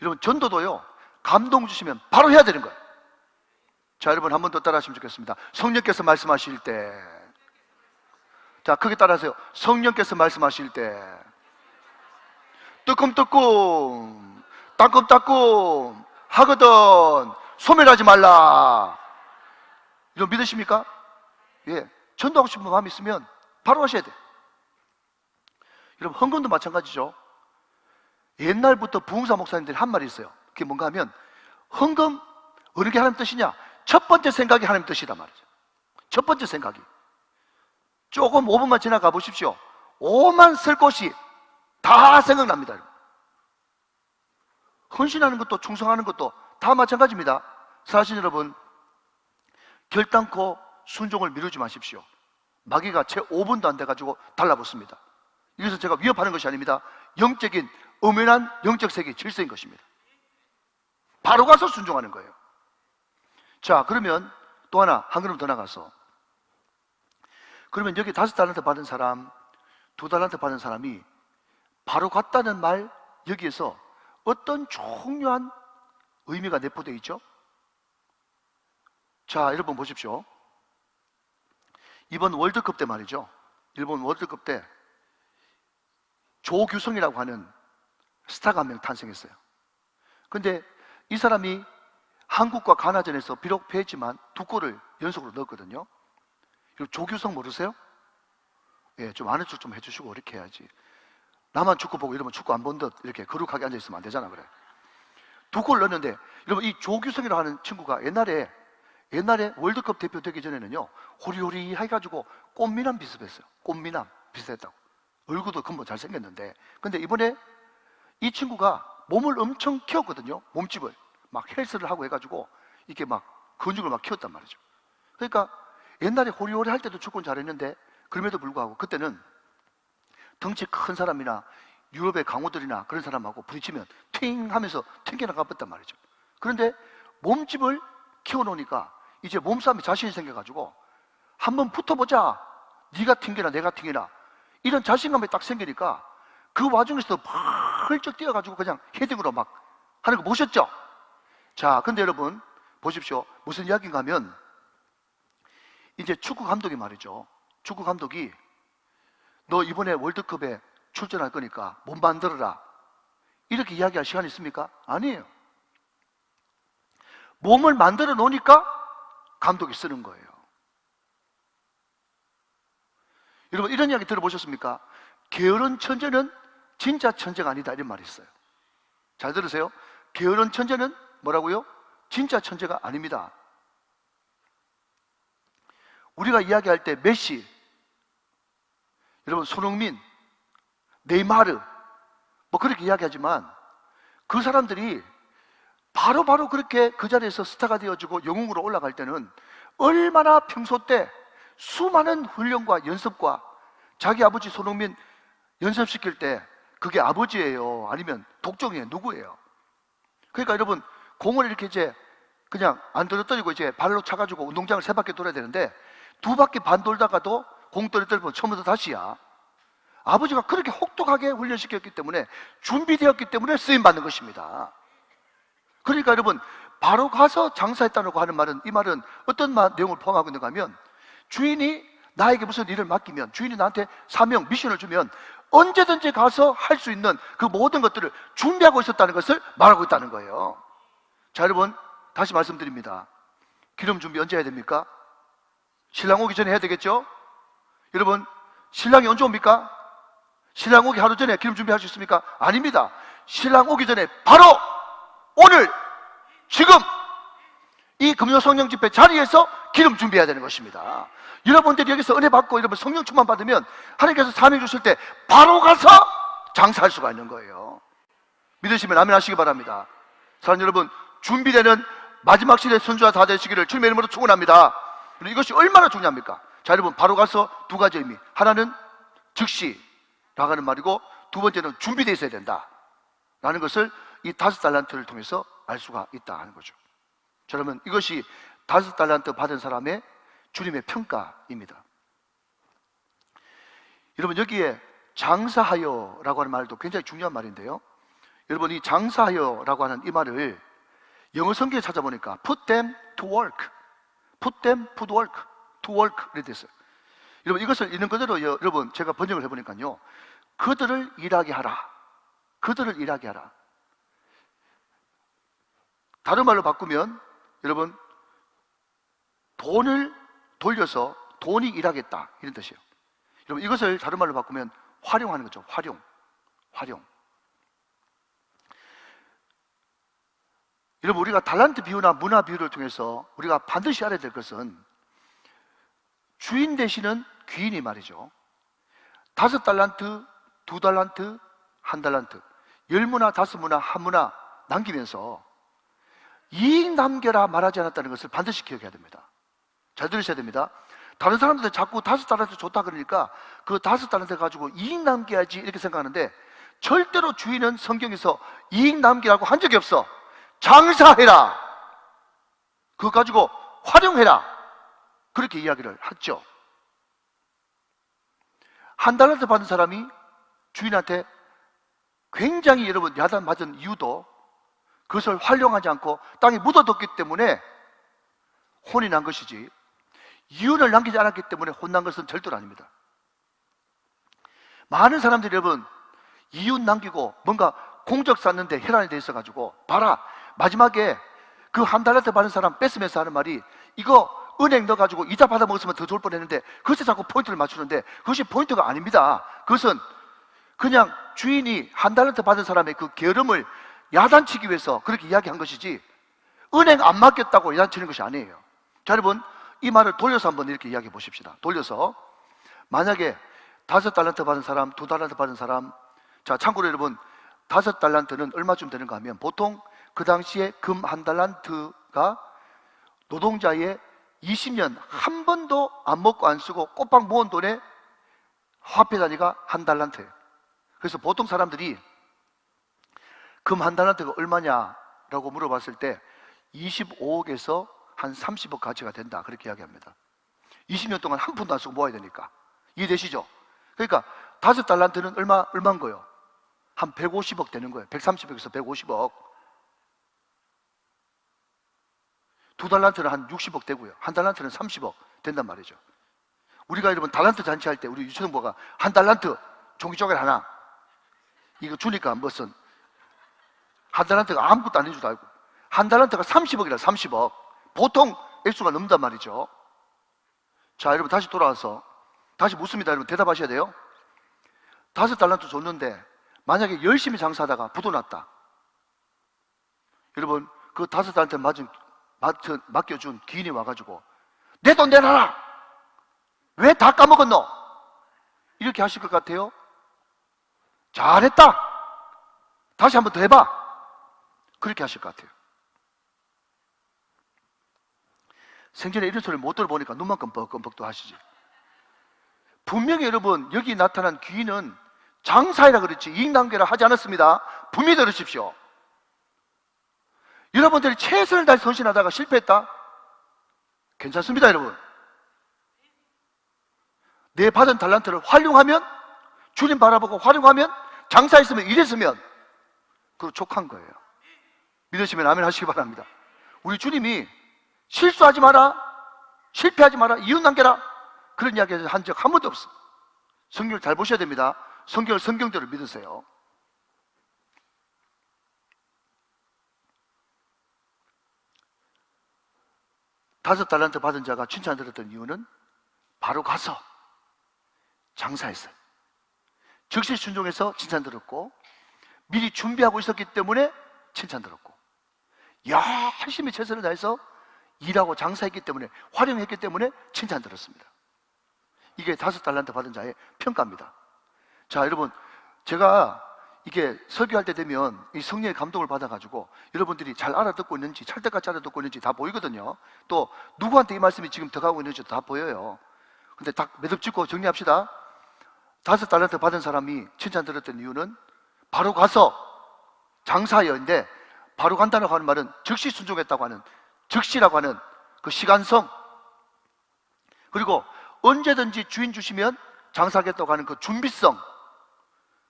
여러분, 전도도요, 감동 주시면 바로 해야 되는 거예요. 자, 여러분, 한 번 더 따라 하시면 좋겠습니다. 성령께서 말씀하실 때, 자, 크게 따라 하세요. 성령께서 말씀하실 때 뜨끔뜨끔 따끔따끔 하거든 소멸하지 말라. 이런 믿으십니까? 예, 전도하고 싶은 마음이 있으면 바로 하셔야 돼. 여러분, 헌금도 마찬가지죠. 옛날부터 부흥사 목사님들이 한 말이 있어요. 그게 뭔가 하면, 헌금 어느 게 하나님 뜻이냐? 첫 번째 생각이 하나님 뜻이다 말이죠. 첫 번째 생각이. 조금 5분만 지나가 보십시오. 5만 쓸 곳이 다 생각납니다. 헌신하는 것도 충성하는 것도 다 마찬가지입니다. 사실 여러분, 결단코 순종을 미루지 마십시오. 마귀가 채 5분도 안 돼가지고 달라붙습니다. 이것은 제가 위협하는 것이 아닙니다. 영적인 엄연한 영적 세계 질서인 것입니다. 바로 가서 순종하는 거예요. 자, 그러면 또 하나, 한 걸음 더 나가서, 그러면 여기 5달란트 받은 사람, 2달란트 받은 사람이 바로 갔다는 말, 여기에서 어떤 중요한 의미가 내포되어 있죠? 자, 여러분 보십시오. 이번 월드컵 때 말이죠, 일본 월드컵 때 조규성이라고 하는 스타가 한 명 탄생했어요. 근데 이 사람이 한국과 가나전에서 비록 패했지만 2골을 연속으로 넣었거든요. 조규성 모르세요? 예, 좀 아는 척 좀 해주시고 이렇게 해야지. 나만 축구 보고 이러면 축구 안 본 듯 이렇게 거룩하게 앉아있으면 안 되잖아. 그래. 2골 넣었는데, 여러분 이 조규성이라고 하는 친구가 옛날에 월드컵 대표 되기 전에는요, 호리호리 해가지고 꽃미남 비슷했어요. 꽃미남 비슷했다고. 얼굴도 금방 잘생겼는데, 근데 이번에 이 친구가 몸을 엄청 키웠거든요. 몸집을 막 헬스를 하고 해가지고 이렇게 막 근육을 막 키웠단 말이죠. 그러니까 옛날에 호리호리 할 때도 축구는 잘했는데, 그럼에도 불구하고 그때는 덩치 큰 사람이나 유럽의 강호들이나 그런 사람하고 부딪히면 팅 하면서 튕겨나가봤단 말이죠. 그런데 몸집을 키워놓으니까 이제 몸싸움에 자신이 생겨가지고 한번 붙어보자, 네가 튕기나 내가 튕기나, 이런 자신감이 딱 생기니까 그 와중에서도 막 훌쩍 뛰어가지고 그냥 헤딩으로 막 하는 거 보셨죠? 자, 근데 여러분 보십시오. 무슨 이야기인가 하면, 이제 축구 감독이 말이죠, 축구 감독이 너 이번에 월드컵에 출전할 거니까 몸 만들어라, 이렇게 이야기할 시간이 있습니까? 아니에요. 몸을 만들어 놓으니까 감독이 쓰는 거예요. 여러분 이런 이야기 들어보셨습니까? 게으른 천재는 진짜 천재가 아니다, 이런 말이 있어요. 잘 들으세요. 게으른 천재는 뭐라고요? 진짜 천재가 아닙니다. 우리가 이야기할 때 메시, 여러분 손흥민, 네이마르 뭐 그렇게 이야기하지만, 그 사람들이 바로 그렇게 그 자리에서 스타가 되어지고 영웅으로 올라갈 때는 얼마나 평소 때 수많은 훈련과 연습과, 자기 아버지 손흥민 연습시킬 때 그게 아버지예요, 아니면 독종이에요, 누구예요? 그러니까 여러분 공을 이렇게 이제 그냥 안 떨어뜨리고 이제 발로 차가지고 운동장을 3바퀴 돌아야 되는데 2바퀴 반 돌다가도 공 떨어뜨리면 처음부터 다시야. 아버지가 그렇게 혹독하게 훈련시켰기 때문에, 준비되었기 때문에 쓰임받는 것입니다. 그러니까 여러분 바로 가서 장사했다고 하는 말은, 이 말은 어떤 내용을 포함하고 있는가 하면, 주인이 나에게 무슨 일을 맡기면, 주인이 나한테 사명, 미션을 주면 언제든지 가서 할 수 있는 그 모든 것들을 준비하고 있었다는 것을 말하고 있다는 거예요. 자, 여러분 다시 말씀드립니다. 기름 준비 언제 해야 됩니까? 신랑 오기 전에 해야 되겠죠? 여러분 신랑이 언제 옵니까? 신랑 오기 하루 전에 기름 준비할 수 있습니까? 아닙니다. 신랑 오기 전에 바로 오늘 지금 이 금요 성령 집회 자리에서 기름 준비해야 되는 것입니다. 여러분들이 여기서 은혜 받고 여러분 성령 충만 받으면 하나님께서 사명 주실 때 바로 가서 장사할 수가 있는 거예요. 믿으시면 아멘 하시기 바랍니다. 사랑하는 여러분, 준비되는 마지막 시대 선주가 다 되시기를 주님의 이름으로 축원합니다. 이것이 얼마나 중요합니까? 자, 여러분 바로 가서 2가지 의미, 하나는 즉시 나가는 말이고, 2번째는 준비되어 있어야 된다 라는 것을 이 5달란트를 통해서 알 수가 있다 하는 거죠. 자, 여러분 이것이 5달란트 받은 사람의 주님의 평가입니다. 여러분 여기에 장사하여라고 하는 말도 굉장히 중요한 말인데요, 여러분 이 장사하여라고 하는 이 말을 영어 성경에 찾아보니까 put them to work, put them to work, to work 이렇게 됐어요. 여러분 이것을 있는 그대로 여러분 제가 번역을 해보니까요, 그들을 일하게 하라, 그들을 일하게 하라. 다른 말로 바꾸면 여러분 돈을 돌려서 돈이 일하겠다, 이런 뜻이에요. 여러분 이것을 다른 말로 바꾸면 활용하는 거죠. 활용. 여러분 우리가 달란트 비유나 문화 비유를 통해서 우리가 반드시 알아야 될 것은, 주인 되시는 귀인이 말이죠, 5달란트, 2달란트, 1달란트, 10문화, 5문화, 1문화 남기면서 이익 남겨라 말하지 않았다는 것을 반드시 기억해야 됩니다. 잘 들으셔야 됩니다. 다른 사람들 자꾸 5달란트 좋다 그러니까 그 5달란트 가지고 이익 남겨야지 이렇게 생각하는데, 절대로 주인은 성경에서 이익 남기라고 한 적이 없어. 장사해라, 그거 가지고 활용해라, 그렇게 이야기를 했죠. 1달란트 받은 사람이 주인한테 굉장히 여러분 야단 맞은 이유도 그것을 활용하지 않고 땅에 묻어뒀기 때문에 혼이 난 것이지, 이윤을 남기지 않았기 때문에 혼난 것은 절대로 아닙니다. 많은 사람들이 여러분 이윤 남기고 뭔가 공적 쌓는데 혈안이 돼 있어가지고, 봐라 마지막에 그 1달란트 받은 사람 뺏으면서 하는 말이, 이거 은행 넣어가지고 이자 받아 먹었으면 더 좋을 뻔했는데, 그것에 자꾸 포인트를 맞추는데 그것이 포인트가 아닙니다. 그것은 그냥 주인이 한 달란트 받은 사람의 그 게으름을 야단치기 위해서 그렇게 이야기한 것이지 은행 안 맡겼다고 야단치는 것이 아니에요. 자, 여러분, 이 말을 돌려서 한번 이렇게 이야기해 보십시다. 돌려서 만약에 5달란트 받은 사람, 2달란트 받은 사람, 자, 참고로 여러분, 5달란트는 얼마쯤 되는가 하면 보통 그 당시에 금 1달란트가 노동자의 20년 한 번도 안 먹고 안 쓰고 꼬박 모은 돈의 화폐 단위가 1달란트예요. 그래서 보통 사람들이 금 1달란트가 얼마냐라고 물어봤을 때 25억에서 한 30억 가치가 된다, 그렇게 이야기합니다. 20년 동안 한 푼도 안 쓰고 모아야 되니까. 이해되시죠? 그러니까 5달란트는 얼마인 거예요? 한 150억 되는 거예요. 130억에서 150억. 2달란트는 한 60억 되고요. 1달란트는 30억 된단 말이죠. 우리가 여러분 달란트 잔치할 때 우리 유초등부가 1달란트 종이 쪼개를 하나 이거 주니까 무슨 1달란트가 아무것도 아닌 줄 알고 1달란트가 30억이라 30억. 보통 액수가 넘는단 말이죠. 자, 여러분 다시 돌아와서 다시 묻습니다. 여러분 대답하셔야 돼요. 5달란트 줬는데 만약에 열심히 장사하다가 부도났다. 여러분 그 5달란트 맡겨준 기인이 와가지고 내 돈 내놔라! 왜 다 까먹었노? 이렇게 하실 것 같아요? 잘했다! 다시 한번 더 해봐! 그렇게 하실 것 같아요. 생전에 이런 소리를 못 들어보니까 눈만 끔뻑끔뻑도 하시지. 분명히 여러분 여기 나타난 귀인은 장사이라 그랬지 이익남계라 하지 않았습니다. 분명히 들으십시오. 여러분들이 최선을 다해 헌신하다가 실패했다? 괜찮습니다, 여러분. 내 받은 달란트를 활용하면, 주님 바라보고 활용하면, 장사했으면, 일했으면 그거 족한 거예요. 믿으시면 아멘 하시기 바랍니다. 우리 주님이 실수하지 마라, 실패하지 마라, 이웃 남겨라, 그런 이야기 한 적 한 번도 없어. 성경을 잘 보셔야 됩니다. 성경을 성경대로 믿으세요. 다섯 달란트 받은 자가 칭찬 들었던 이유는 바로 가서 장사했어요. 즉시 순종해서 칭찬 들었고, 미리 준비하고 있었기 때문에 칭찬 들었고, 열심히 최선을 다해서 일하고 장사했기 때문에, 활용했기 때문에 칭찬 들었습니다. 이게 다섯 달란트 받은 자의 평가입니다. 자, 여러분, 제가 이게 설교할 때 되면 이 성령의 감동을 받아가지고 여러분들이 잘 알아듣고 있는지, 찰떡같이 알아듣고 있는지 다 보이거든요. 또 누구한테 이 말씀이 지금 들어가고 있는지도 다 보여요. 근데 딱 매듭 짓고 정리합시다. 다섯 달란트 받은 사람이 칭찬 들었던 이유는 바로 가서 장사였는데, 바로 간다고 하는 말은 즉시 순종했다고 하는, 즉시라고 하는 그 시간성, 그리고 언제든지 주인 주시면 장사하겠다고 하는 그 준비성,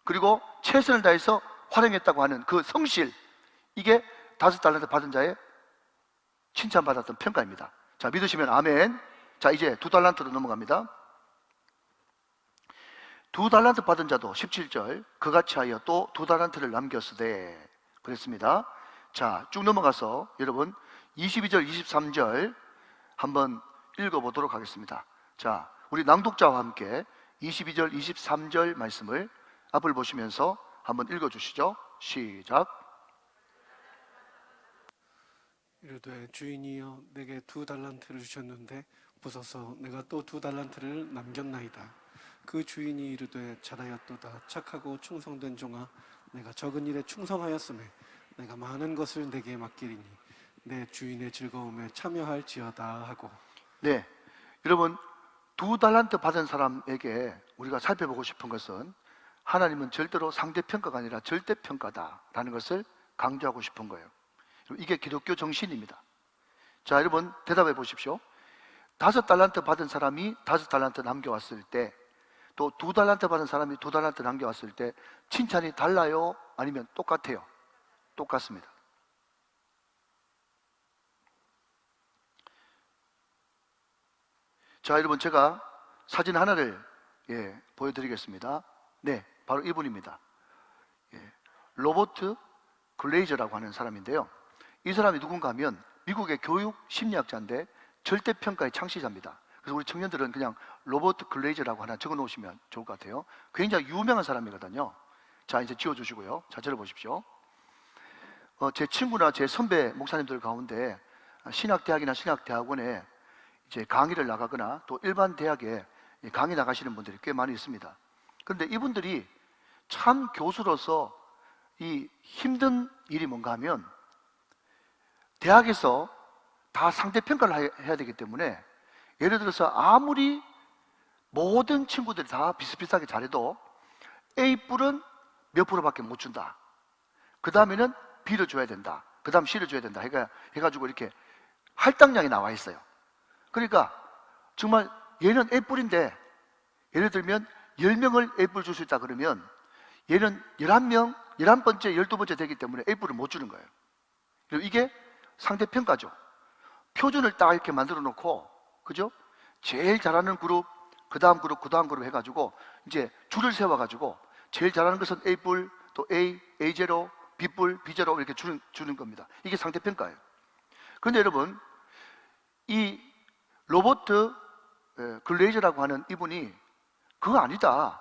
그리고 최선을 다해서 활용했다고 하는 그 성실, 이게 다섯 달란트 받은 자의 칭찬받았던 평가입니다. 자, 믿으시면 아멘. 자, 이제 두 달란트로 넘어갑니다. 두 달란트 받은 자도 17절 그같이 하여 또 두 달란트를 남겼으되 그랬습니다. 자, 쭉 넘어가서 여러분 22절 23절 한번 읽어보도록 하겠습니다. 자, 우리 낭독자와 함께 22절 23절 말씀을 앞을 보시면서 한번 읽어주시죠. 시작. 이르되 주인이여 내게 두 달란트를 주셨는데 부서서 내가 또 두 달란트를 남겼나이다. 그 주인이 이르되 잘하였도다. 착하고 충성된 종아, 내가 적은 일에 충성하였으매 내가 많은 것을 내게 맡기리니 내 주인의 즐거움에 참여할지어다 하고. 네, 여러분 두 달란트 받은 사람에게 우리가 살펴보고 싶은 것은 하나님은 절대로 상대평가가 아니라 절대평가다라는 것을 강조하고 싶은 거예요. 이게 기독교 정신입니다. 자, 여러분 대답해 보십시오. 다섯 달란트 받은 사람이 다섯 달란트 남겨왔을 때, 또 두 달란트 받은 사람이 두 달란트 남겨왔을 때 칭찬이 달라요? 아니면 똑같아요? 똑같습니다. 자, 여러분 제가 사진 하나를 보여드리겠습니다. 네, 바로 이분입니다. 로버트 글레이저라고 하는 사람인데요. 이 사람이 누군가 하면 미국의 교육 심리학자인데 절대평가의 창시자입니다. 그래서 우리 청년들은 그냥 로버트 글레이저라고 하나 적어 놓으시면 좋을 것 같아요. 굉장히 유명한 사람이거든요. 자, 이제 지워주시고요. 자, 들어보십시오. 제 친구나 제 선배 목사님들 가운데 신학대학이나 신학대학원에 이제 강의를 나가거나 또 일반 대학에 강의 나가시는 분들이 꽤 많이 있습니다. 그런데 이분들이 참 교수로서 이 힘든 일이 뭔가 하면 대학에서 다 상대평가를 해야 되기 때문에 예를 들어서 아무리 모든 친구들이 다 비슷비슷하게 잘해도 A뿔은 몇 프로밖에 못 준다. 그 다음에는 B를 줘야 된다. 그 다음 C를 줘야 된다. 해가지고 이렇게 할당량이 나와 있어요. 그러니까 정말 얘는 A뿔인데 예를 들면 10명을 A뿔 줄 수 있다 그러면 얘는 11명, 11번째, 12번째 되기 때문에 A뿔을 못 주는 거예요. 그리고 이게 상대평가죠. 표준을 딱 이렇게 만들어 놓고, 그죠? 제일 잘하는 그룹, 그 다음 그룹, 그 다음 그룹 해가지고 이제 줄을 세워가지고 제일 잘하는 것은 A뿔, 또 A, A0, B뿔, B0 이렇게 주는 겁니다. 이게 상대평가예요. 그런데 여러분, 이 로버트 글레이저라고 하는 이분이 그거 아니다.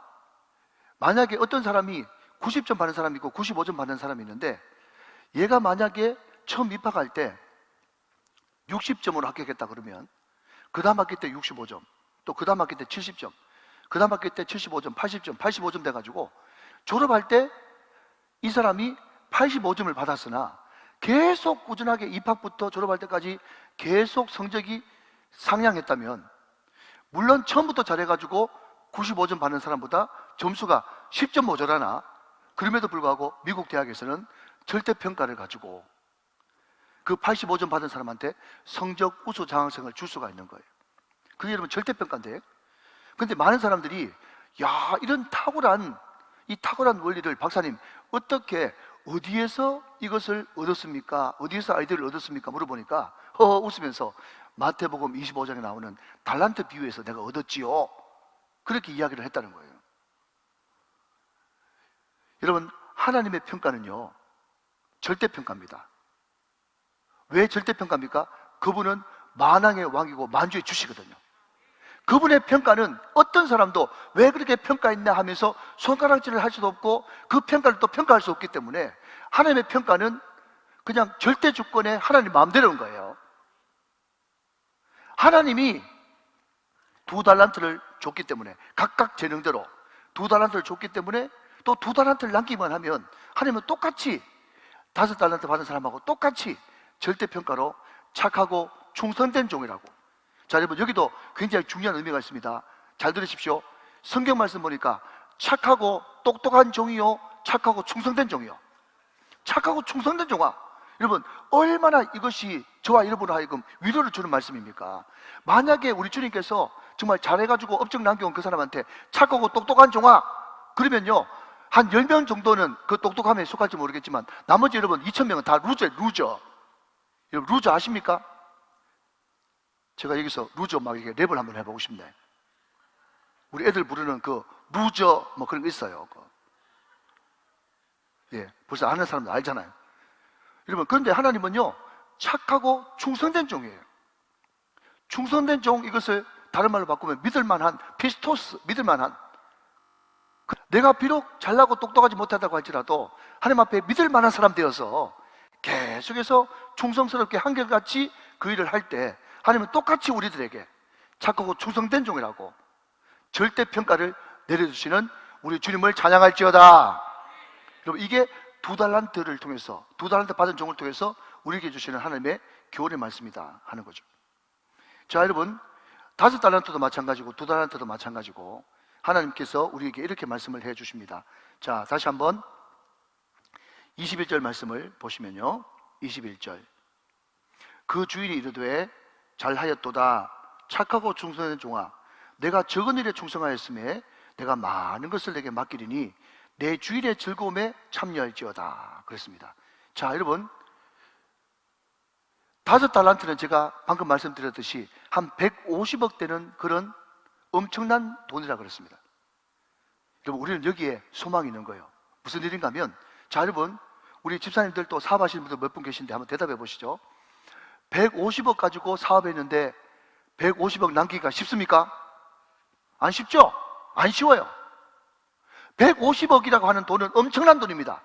만약에 어떤 사람이 90점 받는 사람이 있고 95점 받는 사람이 있는데 얘가 만약에 처음 입학할 때 60점으로 합격했다 그러면 그 다음 학기 때 65점, 또 그 다음 학기 때 70점, 그 다음 학기 때 75점, 80점, 85점 돼가지고 졸업할 때 이 사람이 85점을 받았으나 계속 꾸준하게 입학부터 졸업할 때까지 계속 성적이 상향했다면 물론 처음부터 잘해가지고 95점 받는 사람보다 점수가 10점 모자라나 그럼에도 불구하고 미국 대학에서는 절대평가를 가지고 그 85점 받은 사람한테 성적 우수 장학생을 줄 수가 있는 거예요. 그게 여러분 절대평가인데, 근데 많은 사람들이 야, 이런 탁월한 원리를 박사님 어떻게 어디에서 이것을 얻었습니까? 어디에서 아이디어를 얻었습니까? 물어보니까 웃으면서 마태복음 25장에 나오는 달란트 비유에서 내가 얻었지요. 그렇게 이야기를 했다는 거예요. 여러분, 하나님의 평가는요 절대평가입니다. 왜 절대평가입니까? 그분은 만왕의 왕이고 만주의 주시거든요. 그분의 평가는 어떤 사람도 왜 그렇게 평가했나 하면서 손가락질을 할 수도 없고 그 평가를 또 평가할 수 없기 때문에 하나님의 평가는 그냥 절대 주권의 하나님 마음대로인 거예요. 하나님이 2달란트를 줬기 때문에 각각 재능대로 2달란트를 줬기 때문에 또 2달란트를 남기만 하면 하나님은 똑같이 5달란트 받은 사람하고 똑같이 절대평가로 착하고 충성된 종이라고. 자, 여러분, 여기도 굉장히 중요한 의미가 있습니다. 잘 들으십시오. 성경 말씀 보니까 착하고 똑똑한 종이요, 착하고 충성된 종이요. 착하고 충성된 종아. 여러분, 얼마나 이것이 저와 여러분을 하여금 위로를 주는 말씀입니까? 만약에 우리 주님께서 정말 잘해가지고 업적 남겨온 그 사람한테 착하고 똑똑한 종아, 그러면요 한 10명 정도는 그 똑똑함에 속할지 모르겠지만 나머지 여러분 2000명은 다 루저. 여러분, 루저 아십니까? 제가 여기서 루저 막 이렇게 랩을 한번 해보고 싶네. 우리 애들 부르는 그 루저 뭐 그런 거 있어요. 예, 벌써 아는 사람들 알잖아요. 여러분, 그런데 하나님은요 착하고 충성된 종이에요. 충성된 종, 이것을 다른 말로 바꾸면 믿을만한, 피스토스, 믿을만한. 내가 비록 잘나고 똑똑하지 못하다고 할지라도 하나님 앞에 믿을만한 사람 되어서 계속해서 충성스럽게 한결같이 그 일을 할 때 하나님은 똑같이 우리들에게 착하고 충성된 종이라고 절대평가를 내려주시는 우리 주님을 찬양할지어다. 여러분, 이게 2달란트를 통해서 2달란트 받은 종을 통해서 우리에게 주시는 하나님의 교훈의 말씀이다 하는 거죠. 자, 여러분, 5달란트도 마찬가지고 2달란트도 마찬가지고 하나님께서 우리에게 이렇게 말씀을 해 주십니다. 자, 다시 한번 21절 말씀을 보시면요, 21절. 그 주인이 이르되 잘하였도다 착하고 충성된 종아, 내가 적은 일에 충성하였음에 내가 많은 것을 내게 맡기리니 내 주인의 즐거움에 참여할지어다 그랬습니다. 자, 여러분, 5달란트는 제가 방금 말씀드렸듯이 한 150억 되는 그런 엄청난 돈이라 그랬습니다. 여러분, 우리는 여기에 소망이 있는 거예요. 무슨 일인가 하면, 자, 여러분, 우리 집사님들 또 사업하시는 분들 몇 분 계신데 한번 대답해 보시죠. 150억 가지고 사업했는데 150억 남기기가 쉽습니까? 안 쉽죠? 안 쉬워요. 150억이라고 하는 돈은 엄청난 돈입니다.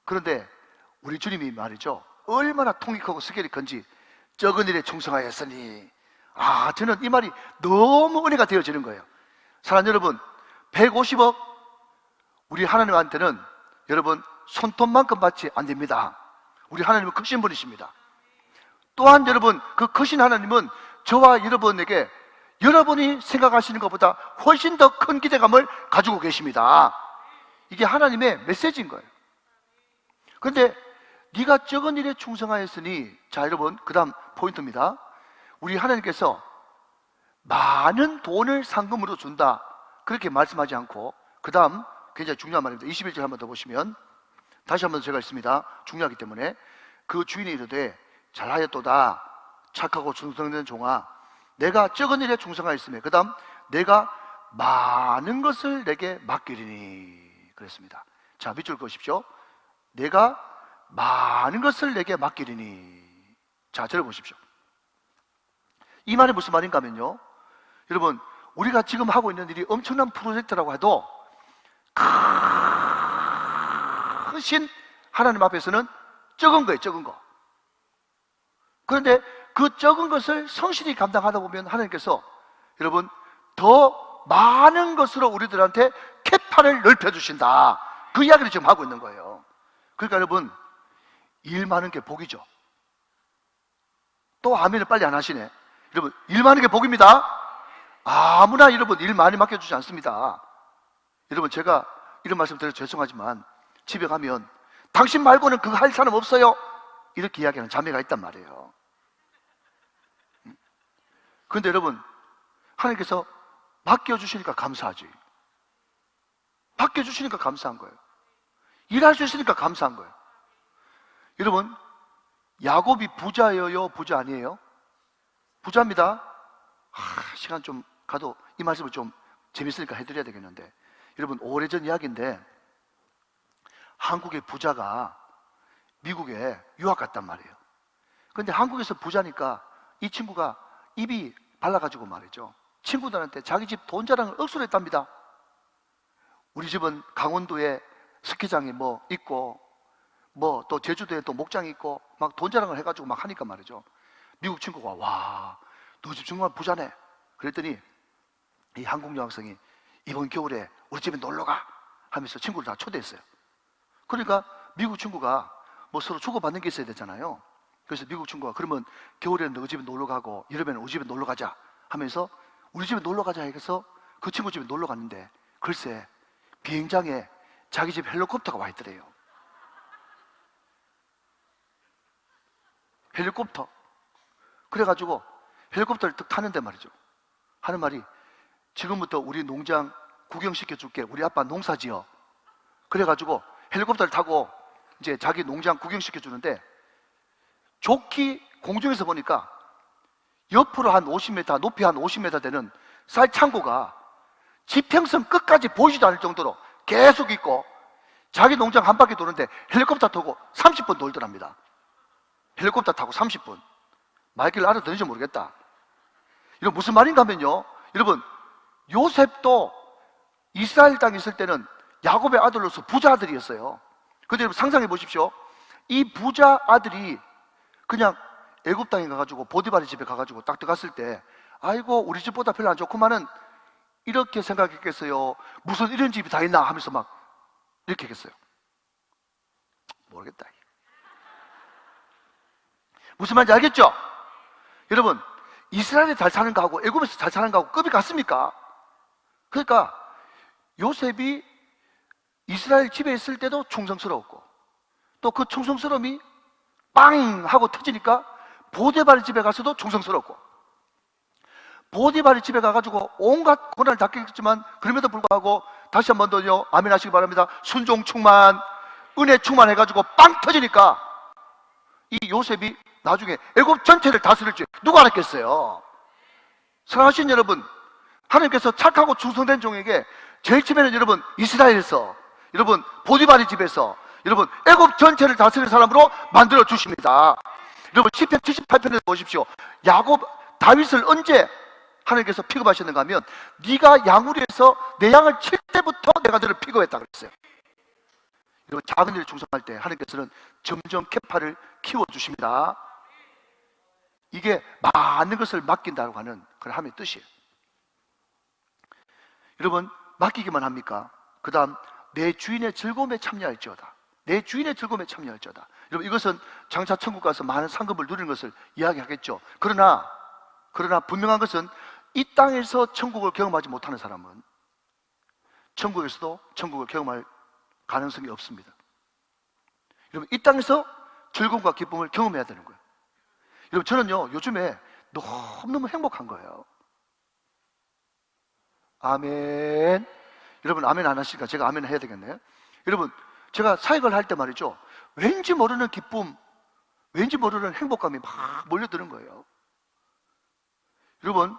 그런데 우리 주님이 말이죠, 얼마나 통이 크고 스케일이 큰지, 적은 일에 충성하였으니, 저는 이 말이 너무 은혜가 되어지는 거예요. 사랑하는 여러분, 150억 우리 하나님한테는 여러분 손톱만큼 받지 안 됩니다. 우리 하나님은 크신 분이십니다. 또한 여러분, 그 크신 하나님은 저와 여러분에게 여러분이 생각하시는 것보다 훨씬 더 큰 기대감을 가지고 계십니다. 이게 하나님의 메시지인 거예요. 그런데 네가 적은 일에 충성하였으니, 자 여러분, 그 다음 포인트입니다. 우리 하나님께서 많은 돈을 상금으로 준다, 그렇게 말씀하지 않고, 그 다음 굉장히 중요한 말입니다. 21절 한번 더 보시면, 다시 한번 제가 읽습니다. 중요하기 때문에. 그 주인이 이르되 잘하였도다 착하고 충성된 종아, 내가 적은 일에 충성하였으며, 그 다음 내가 많은 것을 내게 맡기리니 그랬습니다. 자, 밑줄 그으십시오. 내가 많은 것을 내게 맡기리니. 자, 들어보십시오. 이 말이 무슨 말인가 하면요, 여러분, 우리가 지금 하고 있는 일이 엄청난 프로젝트라고 해도 크신 하나님 앞에서는 적은 거예요, 적은 거. 그런데 그 적은 것을 성실히 감당하다 보면 하나님께서 여러분 더 많은 것으로 우리들한테 캐파를 넓혀주신다, 그 이야기를 지금 하고 있는 거예요. 그러니까 여러분, 일 많은 게 복이죠. 또 아멘을 빨리 안 하시네. 여러분, 일 많은 게 복입니다. 아무나 여러분 일 많이 맡겨주지 않습니다. 여러분, 제가 이런 말씀 드려서 죄송하지만 집에 가면 당신 말고는 그거 할 사람 없어요, 이렇게 이야기하는 자매가 있단 말이에요. 그런데 여러분, 하나님께서 맡겨주시니까 감사하지. 맡겨주시니까 감사한 거예요. 일할 수 있으니까 감사한 거예요. 여러분, 야곱이 부자예요, 부자 아니에요? 부자입니다. 시간 좀 가도 이 말씀을 좀 재밌으니까 해드려야 되겠는데, 여러분, 오래전 이야기인데 한국의 부자가 미국에 유학 갔단 말이에요. 그런데 한국에서 부자니까 이 친구가 입이 발라가지고 말이죠, 친구들한테 자기 집 돈 자랑을 억수로 했답니다. 우리 집은 강원도에 스키장이 뭐 있고, 뭐 또 제주도에 또 목장이 있고, 막 돈 자랑을 해가지고 막 하니까 말이죠, 미국 친구가 와, 너 집 정말 부자네. 그랬더니 이 한국 여학생이 이번 겨울에 우리 집에 놀러가 하면서 친구를 다 초대했어요. 그러니까 미국 친구가 뭐 서로 주고받는 게 있어야 되잖아요. 그래서 미국 친구가 그러면 겨울에는 너 집에 놀러 가고 여름에는 우리 집에 놀러 가자 하면서 우리 집에 놀러 가자 해서 그 친구 집에 놀러 갔는데, 글쎄 비행장에 자기 집 헬리콥터가 와 있더래요. 헬리콥터. 그래가지고 헬리콥터를 딱 타는데 말이죠, 하는 말이, 지금부터 우리 농장 구경시켜줄게, 우리 아빠 농사지어. 그래가지고 헬리콥터를 타고 이제 자기 농장 구경시켜주는데, 좋게 공중에서 보니까 옆으로 한 50m, 높이 한 50m 되는 쌀 창고가 지평선 끝까지 보이지도 않을 정도로 계속 있고, 자기 농장 한 바퀴 도는데 헬리콥터 타고 30분 돌더랍니다. 헬리콥터 타고 30분. 말귀를 알아듣는지 모르겠다. 이거 무슨 말인가 하면요, 여러분, 요셉도 이스라엘 땅에 있을 때는 야곱의 아들로서 부자 아들이었어요. 그런데 여러분 상상해 보십시오. 이 부자 아들이 그냥 애굽 땅에 가가지고 보디발의 집에 가가지고 딱 들어갔을 때, 아이고 우리 집보다 별로 안 좋구만은 이렇게 생각했겠어요? 무슨 이런 집이 다 있나 하면서 막 이렇게 했겠어요? 모르겠다. 무슨 말인지 알겠죠? 여러분, 이스라엘에 잘 사는 거하고 애굽에서 잘 사는 거하고 급이 같습니까? 그러니까 요셉이 이스라엘 집에 있을 때도 충성스러웠고, 또 그 충성스러움이 빵 하고 터지니까 보디발의 집에 가서도 충성스럽고, 보디발의 집에 가가지고 온갖 고난을 다 겪었지만 그럼에도 불구하고 다시 한 번 더요, 아멘 하시기 바랍니다, 순종 충만, 은혜 충만해가지고 빵 터지니까 이 요셉이 나중에 애굽 전체를 다스릴 줄 누가 알았겠어요? 사랑하신 여러분, 하나님께서 착하고 충성된 종에게 제일 처음에는 여러분 이스라엘에서, 여러분 보디발의 집에서, 여러분 애굽 전체를 다스릴 사람으로 만들어 주십니다. 여러분 시편 78편에 보십시오. 야곱 다윗을 언제 하나님께서 픽업하셨는가 하면 네가 양우리에서 내 양을 칠 때부터 내가 너를 픽업했다 그랬어요. 여러분, 작은 일에 충성할 때 하나님께서는 점점 계파를 키워주십니다. 이게 많은 것을 맡긴다고 하는 그런 함의 뜻이에요. 여러분, 맡기기만 합니까? 그 다음, 내 주인의 즐거움에 참여할지어다. 내 주인의 즐거움에 참여할지어다. 여러분, 이것은 장차 천국 가서 많은 상급을 누리는 것을 이야기하겠죠. 그러나 분명한 것은 이 땅에서 천국을 경험하지 못하는 사람은 천국에서도 천국을 경험할 가능성이 없습니다. 여러분, 이 땅에서 즐거움과 기쁨을 경험해야 되는 거예요. 여러분, 저는요 요즘에 너무너무 행복한 거예요. 아멘. 여러분, 아멘 안 하시니까 제가 아멘 해야 되겠네요. 여러분, 제가 사역을 할 때 말이죠, 왠지 모르는 기쁨, 왠지 모르는 행복감이 막 몰려드는 거예요. 여러분,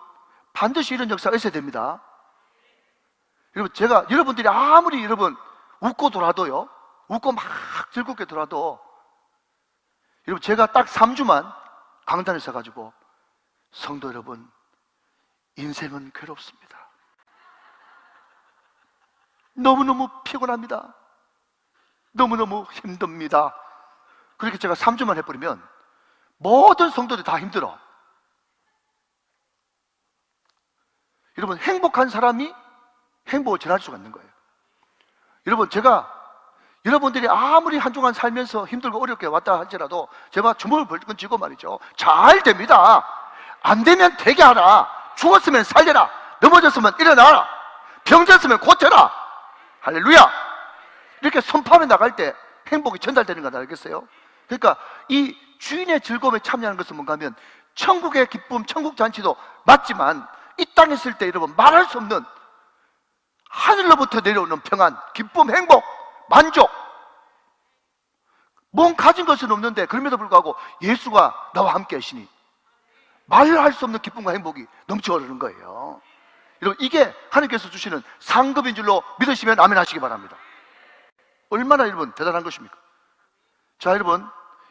반드시 이런 역사가 있어야 됩니다. 여러분, 제가 여러분들이 아무리 여러분 웃고 돌아도요, 웃고 막 즐겁게 돌아도, 여러분, 제가 딱 3주만 강단에 서가지고, 성도 여러분, 인생은 괴롭습니다. 너무너무 피곤합니다. 너무너무 힘듭니다. 그렇게 제가 3주만 해버리면 모든 성도들이 다 힘들어. 여러분, 행복한 사람이 행복을 전할 수가 있는 거예요. 여러분, 제가 여러분들이 아무리 한 주간 살면서 힘들고 어렵게 왔다 할지라도 제가 주먹을 벌건 쥐고 말이죠, 잘 됩니다. 안 되면 되게 하라. 죽었으면 살려라. 넘어졌으면 일어나라. 병들었으면 고쳐라. 할렐루야. 이렇게 선포하며 나갈 때 행복이 전달되는 거 알겠어요? 그러니까 이 주인의 즐거움에 참여하는 것은 뭔가 하면 천국의 기쁨, 천국 잔치도 맞지만 이 땅에 있을 때 여러분 말할 수 없는 하늘로부터 내려오는 평안, 기쁨, 행복, 만족. 뭔 가진 것은 없는데 그럼에도 불구하고 예수가 나와 함께 하시니 말할 수 없는 기쁨과 행복이 넘쳐 흐르는 거예요. 여러분, 이게 하나님께서 주시는 상급인 줄로 믿으시면 아멘 하시기 바랍니다. 얼마나 여러분 대단한 것입니까? 자, 여러분,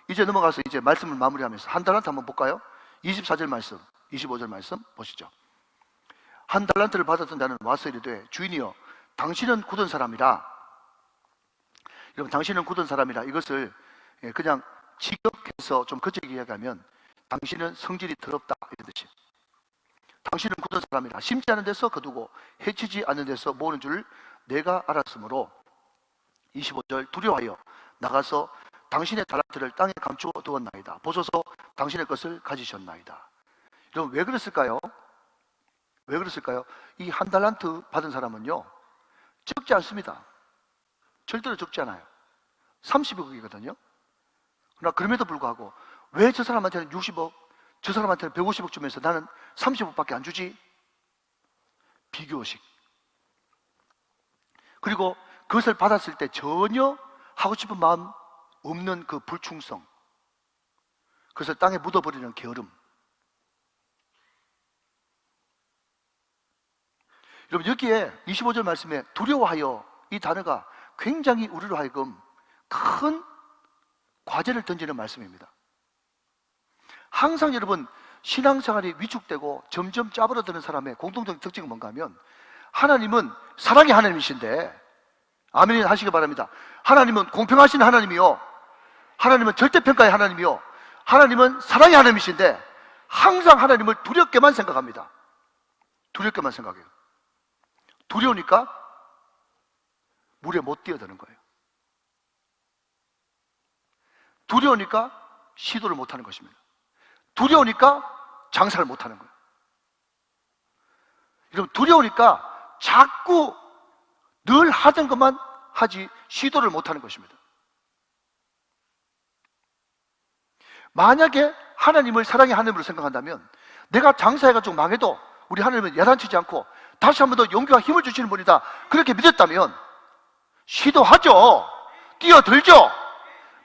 이제 넘어가서 이제 말씀을 마무리하면서 한 달란트 한번 볼까요? 24절 말씀, 25절 말씀 보시죠. 한 달란트를 받았던 자는 와서 이르되, 주인이여, 당신은 굳은 사람이라. 여러분, 당신은 굳은 사람이라, 이것을 그냥 직역해서 좀 거칠게 이야기하면 당신은 성질이 더럽다, 이런 뜻이에요. 당신은 굳은 사람이라, 심지 않은 데서 거두고 해치지 않는 데서 모으는 줄 내가 알았으므로, 25절, 두려워하여 나가서 당신의 달란트를 땅에 감추어 두었나이다. 보소서, 당신의 것을 가지셨나이다. 여러분, 왜 그랬을까요? 왜 그랬을까요? 이 한 달란트 받은 사람은요, 적지 않습니다. 절대로 적지 않아요. 30억이거든요. 그러나 그럼에도 불구하고 왜 저 사람한테는 60억, 저 사람한테는 150억 주면서 나는 30억밖에 안 주지? 비교의식. 그리고 그것을 받았을 때 전혀 하고 싶은 마음 없는 그 불충성, 그것을 땅에 묻어버리는 게으름. 여러분, 여기에 25절 말씀에 두려워하여, 이 단어가 굉장히 우리로 하여금 큰 과제를 던지는 말씀입니다. 항상 여러분, 신앙생활이 위축되고 점점 짜부러드는 사람의 공통적인 특징은 뭔가 하면, 하나님은 사랑의 하나님이신데, 아멘 하시기 바랍니다. 하나님은 공평하신 하나님이요, 하나님은 절대평가의 하나님이요, 하나님은 사랑의 하나님이신데 항상 하나님을 두렵게만 생각합니다. 두렵게만 생각해요. 두려우니까 물에 못 뛰어드는 거예요. 두려우니까 시도를 못하는 것입니다. 두려우니까 장사를 못하는 거예요. 여러분, 두려우니까 자꾸 늘 하던 것만 하지 시도를 못하는 것입니다. 만약에 하나님을 사랑의 하나님으로 생각한다면, 내가 장사해가지고 망해도 우리 하나님은 야단치지 않고 다시 한 번 더 용기와 힘을 주시는 분이다, 그렇게 믿었다면 시도하죠. 뛰어들죠.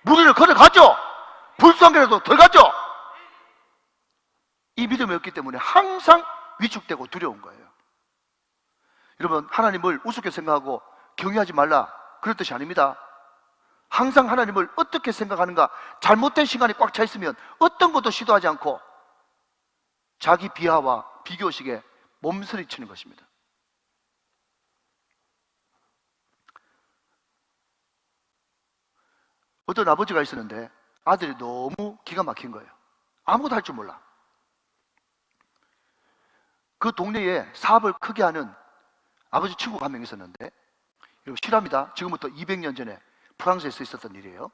무리를 걸어가죠. 불쌍하게라도 들어가죠. 이 믿음이 없기 때문에 항상 위축되고 두려운 거예요. 여러분, 하나님을 우습게 생각하고 경외하지 말라, 그런 뜻이 아닙니다. 항상 하나님을 어떻게 생각하는가, 잘못된 시간이 꽉 차 있으면 어떤 것도 시도하지 않고 자기 비하와 비교식에 몸서리치는 것입니다. 어떤 아버지가 있었는데 아들이 너무 기가 막힌 거예요. 아무것도 할 줄 몰라. 그 동네에 사업을 크게 하는 아버지 친구가 한 명 있었는데, 여러분 실화입니다. 지금부터 200년 전에 프랑스에서 있었던 일이에요.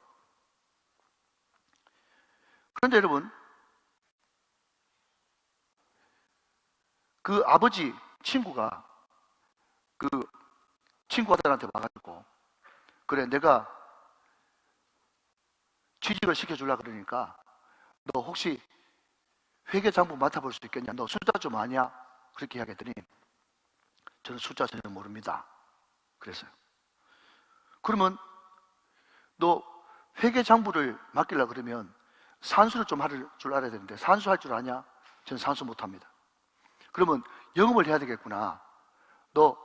그런데 여러분, 그 아버지 친구가 그 친구 아들한테 와가지고, 그래 내가 취직을 시켜주려고 그러니까 너 혹시 회계장부 맡아볼 수 있겠냐? 너 숫자 좀 아냐? 그렇게 이야기했더니 저는 숫자 전혀 모릅니다. 그랬어요. 그러면 너 회계장부를 맡기려고 그러면 산수를 좀 할 줄 알아야 되는데 산수 할 줄 아냐? 저는 산수 못합니다. 그러면 영업을 해야 되겠구나. 너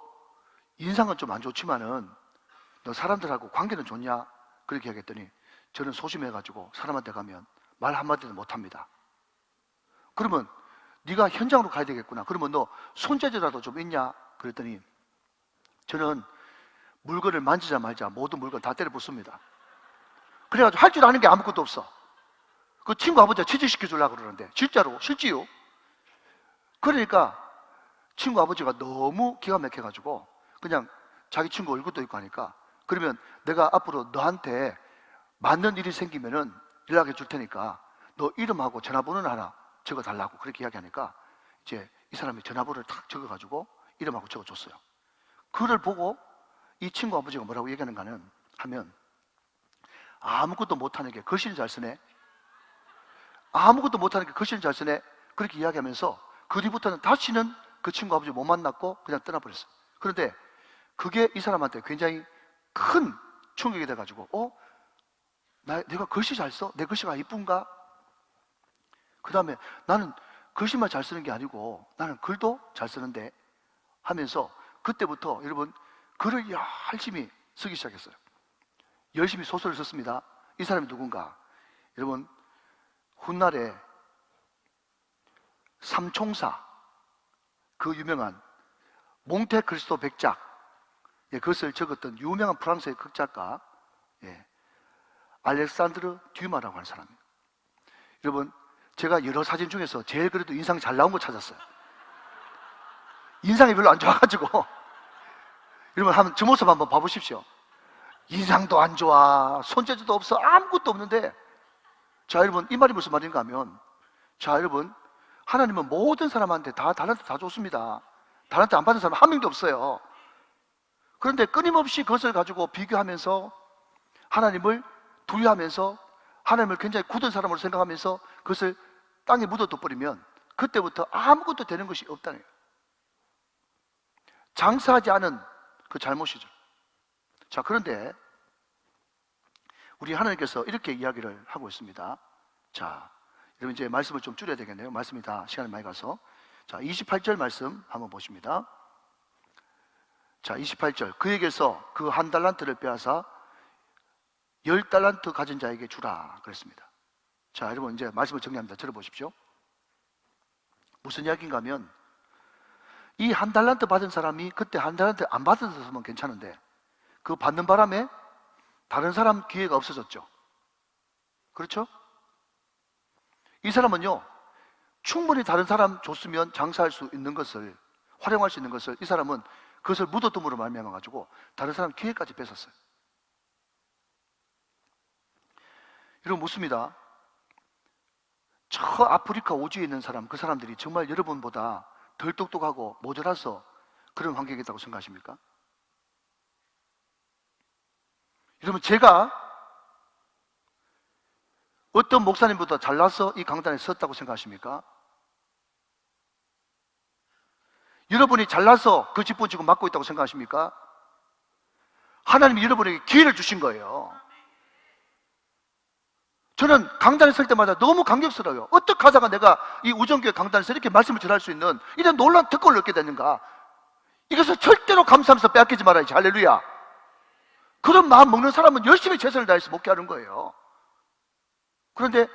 인상은 좀 안 좋지만은 너 사람들하고 관계는 좋냐? 그렇게 이야기했더니 저는 소심해가지고 사람한테 가면 말 한마디도 못합니다. 그러면 네가 현장으로 가야 되겠구나. 그러면 너 손재주라도 좀 있냐? 그랬더니 저는 물건을 만지자마자 모든 물건 다 때려 붓습니다. 그래가지고 할 줄 아는 게 아무것도 없어. 그 친구 아버지가 취직시켜 주려고 그러는데 실제로 실지요. 그러니까 친구 아버지가 너무 기가 막혀가지고 그냥 자기 친구 얼굴도 있고 하니까, 그러면 내가 앞으로 너한테 맞는 일이 생기면은 연락해 줄 테니까 너 이름하고 전화번호는 하나 적어달라고 그렇게 이야기하니까 이제 이 사람이 전화번호를 탁 적어가지고 이름하고 적어줬어요. 그걸 보고 이 친구 아버지가 뭐라고 얘기하는가는 하면, 아무것도 못하는 게 글씨는 잘 쓰네, 아무것도 못하는 게 글씨는 잘 쓰네, 그렇게 이야기하면서 그 뒤부터는 다시는 그 친구 아버지 못 만났고 그냥 떠나버렸어요. 그런데 그게 이 사람한테 굉장히 큰 충격이 돼가지고 내가 글씨 잘 써? 내 글씨가 이쁜가? 그 다음에 나는 글씨만 잘 쓰는 게 아니고 나는 글도 잘 쓰는데 하면서 그때부터 여러분 글을 열심히 쓰기 시작했어요. 열심히 소설을 썼습니다. 이 사람이 누군가? 여러분 훗날에 삼총사, 그 유명한 몽테크리스토 백작, 그것을 적었던 유명한 프랑스의 극작가 알렉산드르 듀마라고 하는 사람이에요. 여러분 제가 여러 사진 중에서 제일 그래도 인상이 잘 나온 거 찾았어요. 인상이 별로 안 좋아가지고 여러분 한번 저 모습 한번 봐보십시오. 인상도 안 좋아, 손재주도 없어, 아무것도 없는데, 자 여러분 이 말이 무슨 말인가 하면, 자 여러분 하나님은 모든 사람한테 다 달란트 다 줬습니다. 달란트 안 받은 사람 한 명도 없어요. 그런데 끊임없이 그것을 가지고 비교하면서 하나님을 두려워하면서 하나님을 굉장히 굳은 사람으로 생각하면서 그것을 땅에 묻어둬 버리면 그때부터 아무것도 되는 것이 없다는 거예요. 장사하지 않은 그 잘못이죠. 자 그런데 우리 하나님께서 이렇게 이야기를 하고 있습니다. 자 여러분 이제 말씀을 좀 줄여야 되겠네요. 말씀이 다 시간이 많이 가서. 자 28절 말씀 한번 보십니다. 자 28절, 그에게서 그 한 달란트를 빼앗아 10달란트 가진 자에게 주라 그랬습니다. 자 여러분 이제 말씀을 정리합니다. 들어보십시오. 무슨 이야기인가 하면, 이 한 달란트 받은 사람이 그때 한 달란트 안 받았으면 괜찮은데 그 받는 바람에 다른 사람 기회가 없어졌죠. 그렇죠? 이 사람은요 충분히 다른 사람 줬으면 장사할 수 있는 것을, 활용할 수 있는 것을, 이 사람은 그것을 묻어둠으로 말미암아 가지고 다른 사람 기회까지 뺏었어요. 여러분 묻습니다. 저 아프리카 오지에 있는 사람, 그 사람들이 정말 여러분보다 덜 똑똑하고 모자라서 그런 환경이 있다고 생각하십니까? 여러분 제가 어떤 목사님보다 잘나서 이 강단에 섰다고 생각하십니까? 여러분이 잘나서 그 직분 지금 맡고 있다고 생각하십니까? 하나님이 여러분에게 기회를 주신 거예요. 저는 강단에 설 때마다 너무 감격스러워요. 어떻게 하다가 내가 이 우정교회 강단에서 이렇게 말씀을 전할 수 있는 이런 놀라운 특권을 얻게 됐는가? 이것을 절대로 감사하면서 빼앗기지 말아야지. 할렐루야. 그런 마음 먹는 사람은 열심히 최선을 다해서 목회하는 거예요. 그런데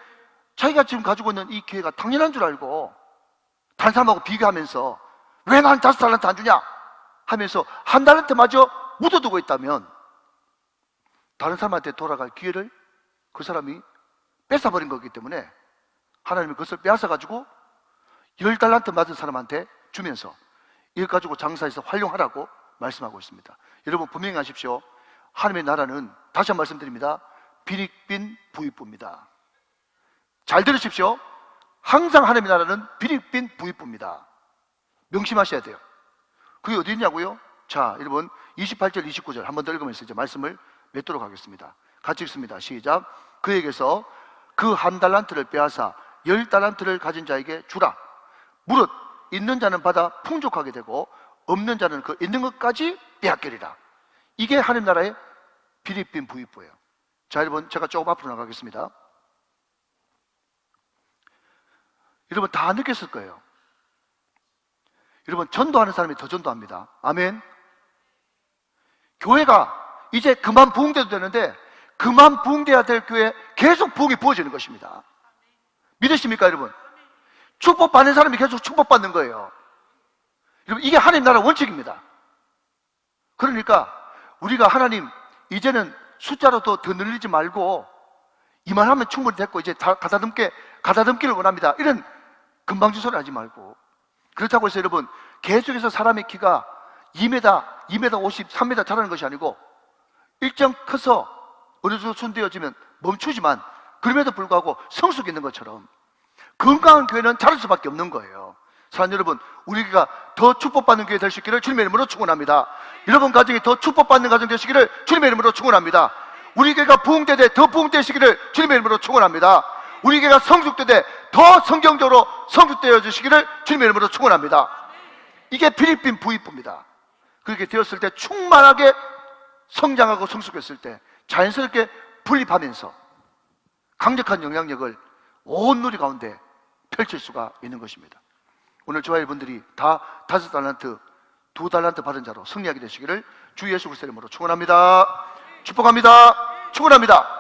자기가 지금 가지고 있는 이 기회가 당연한 줄 알고 다른 사람하고 비교하면서 왜 난 5달란트 안 주냐 하면서 1달란트마저 묻어두고 있다면 다른 사람한테 돌아갈 기회를 그 사람이 뺏어버린 거기 때문에 하나님이 그것을 빼앗아가지고 10달란트 받은 사람한테 주면서 이걸 가지고 장사해서 활용하라고 말씀하고 있습니다. 여러분 분명히 하십시오. 하나님의 나라는 다시 한번 말씀드립니다. 빈익빈 부익부입니다. 잘 들으십시오. 항상 하나님의 나라는 빈익빈 부익부입니다. 명심하셔야 돼요. 그게 어디 있냐고요? 자, 여러분 28절 29절 한 번 더 읽으면서 이제 말씀을 맺도록 하겠습니다. 같이 읽습니다. 시작. 그에게서 그 1달란트를 빼앗아 10달란트를 가진 자에게 주라. 무릇 있는 자는 받아 풍족하게 되고 없는 자는 그 있는 것까지 빼앗기리라. 이게 하나님 나라의 빈익빈 부익부예요. 자, 여러분 제가 조금 앞으로 나가겠습니다. 여러분 다 느꼈을 거예요. 여러분 전도하는 사람이 더 전도합니다. 아멘. 교회가 이제 그만 부흥돼도 되는데 그만 부흥돼야 될 교회에 계속 부흥이 부어지는 것입니다. 믿으십니까 여러분? 축복받는 사람이 계속 축복받는 거예요. 여러분 이게 하나님 나라 원칙입니다. 그러니까 우리가 하나님 이제는 숫자로 더 늘리지 말고 이만하면 충분히 됐고 이제 다 가다듬기를 원합니다. 이런 금방진 소리 하지 말고, 그렇다고 해서 여러분 계속해서 사람의 키가 2m, 2m 50, 3m 자라는 것이 아니고 일정 커서 어느 정도 순되어지면 멈추지만 그럼에도 불구하고 성숙이 있는 것처럼 건강한 교회는 자랄 수밖에 없는 거예요. 사랑하는 여러분, 우리가 더 축복받는 교회 될 수 있기를 주님의 이름으로 축원합니다. 여러분 가정이 더 축복받는 가정 되시기를 주님의 이름으로 축원합니다. 우리 교회가 부흥되되 더 부흥되시기를 주님의 이름으로 축원합니다. 우리 교회가 성숙되되 더 성경적으로 성숙되어 주시기를 주님의 이름으로 축원합니다. 이게 빈익빈 부익부입니다. 그렇게 되었을 때 충만하게 성장하고 성숙했을 때 자연스럽게 분립하면서 강력한 영향력을 온 누리 가운데 펼칠 수가 있는 것입니다. 오늘 저와 여러분들이 다 5달란트, 2달란트 받은 자로 승리하게 되시기를 주 예수 그리스도의 이름으로 축원합니다. 축복합니다. 축원합니다.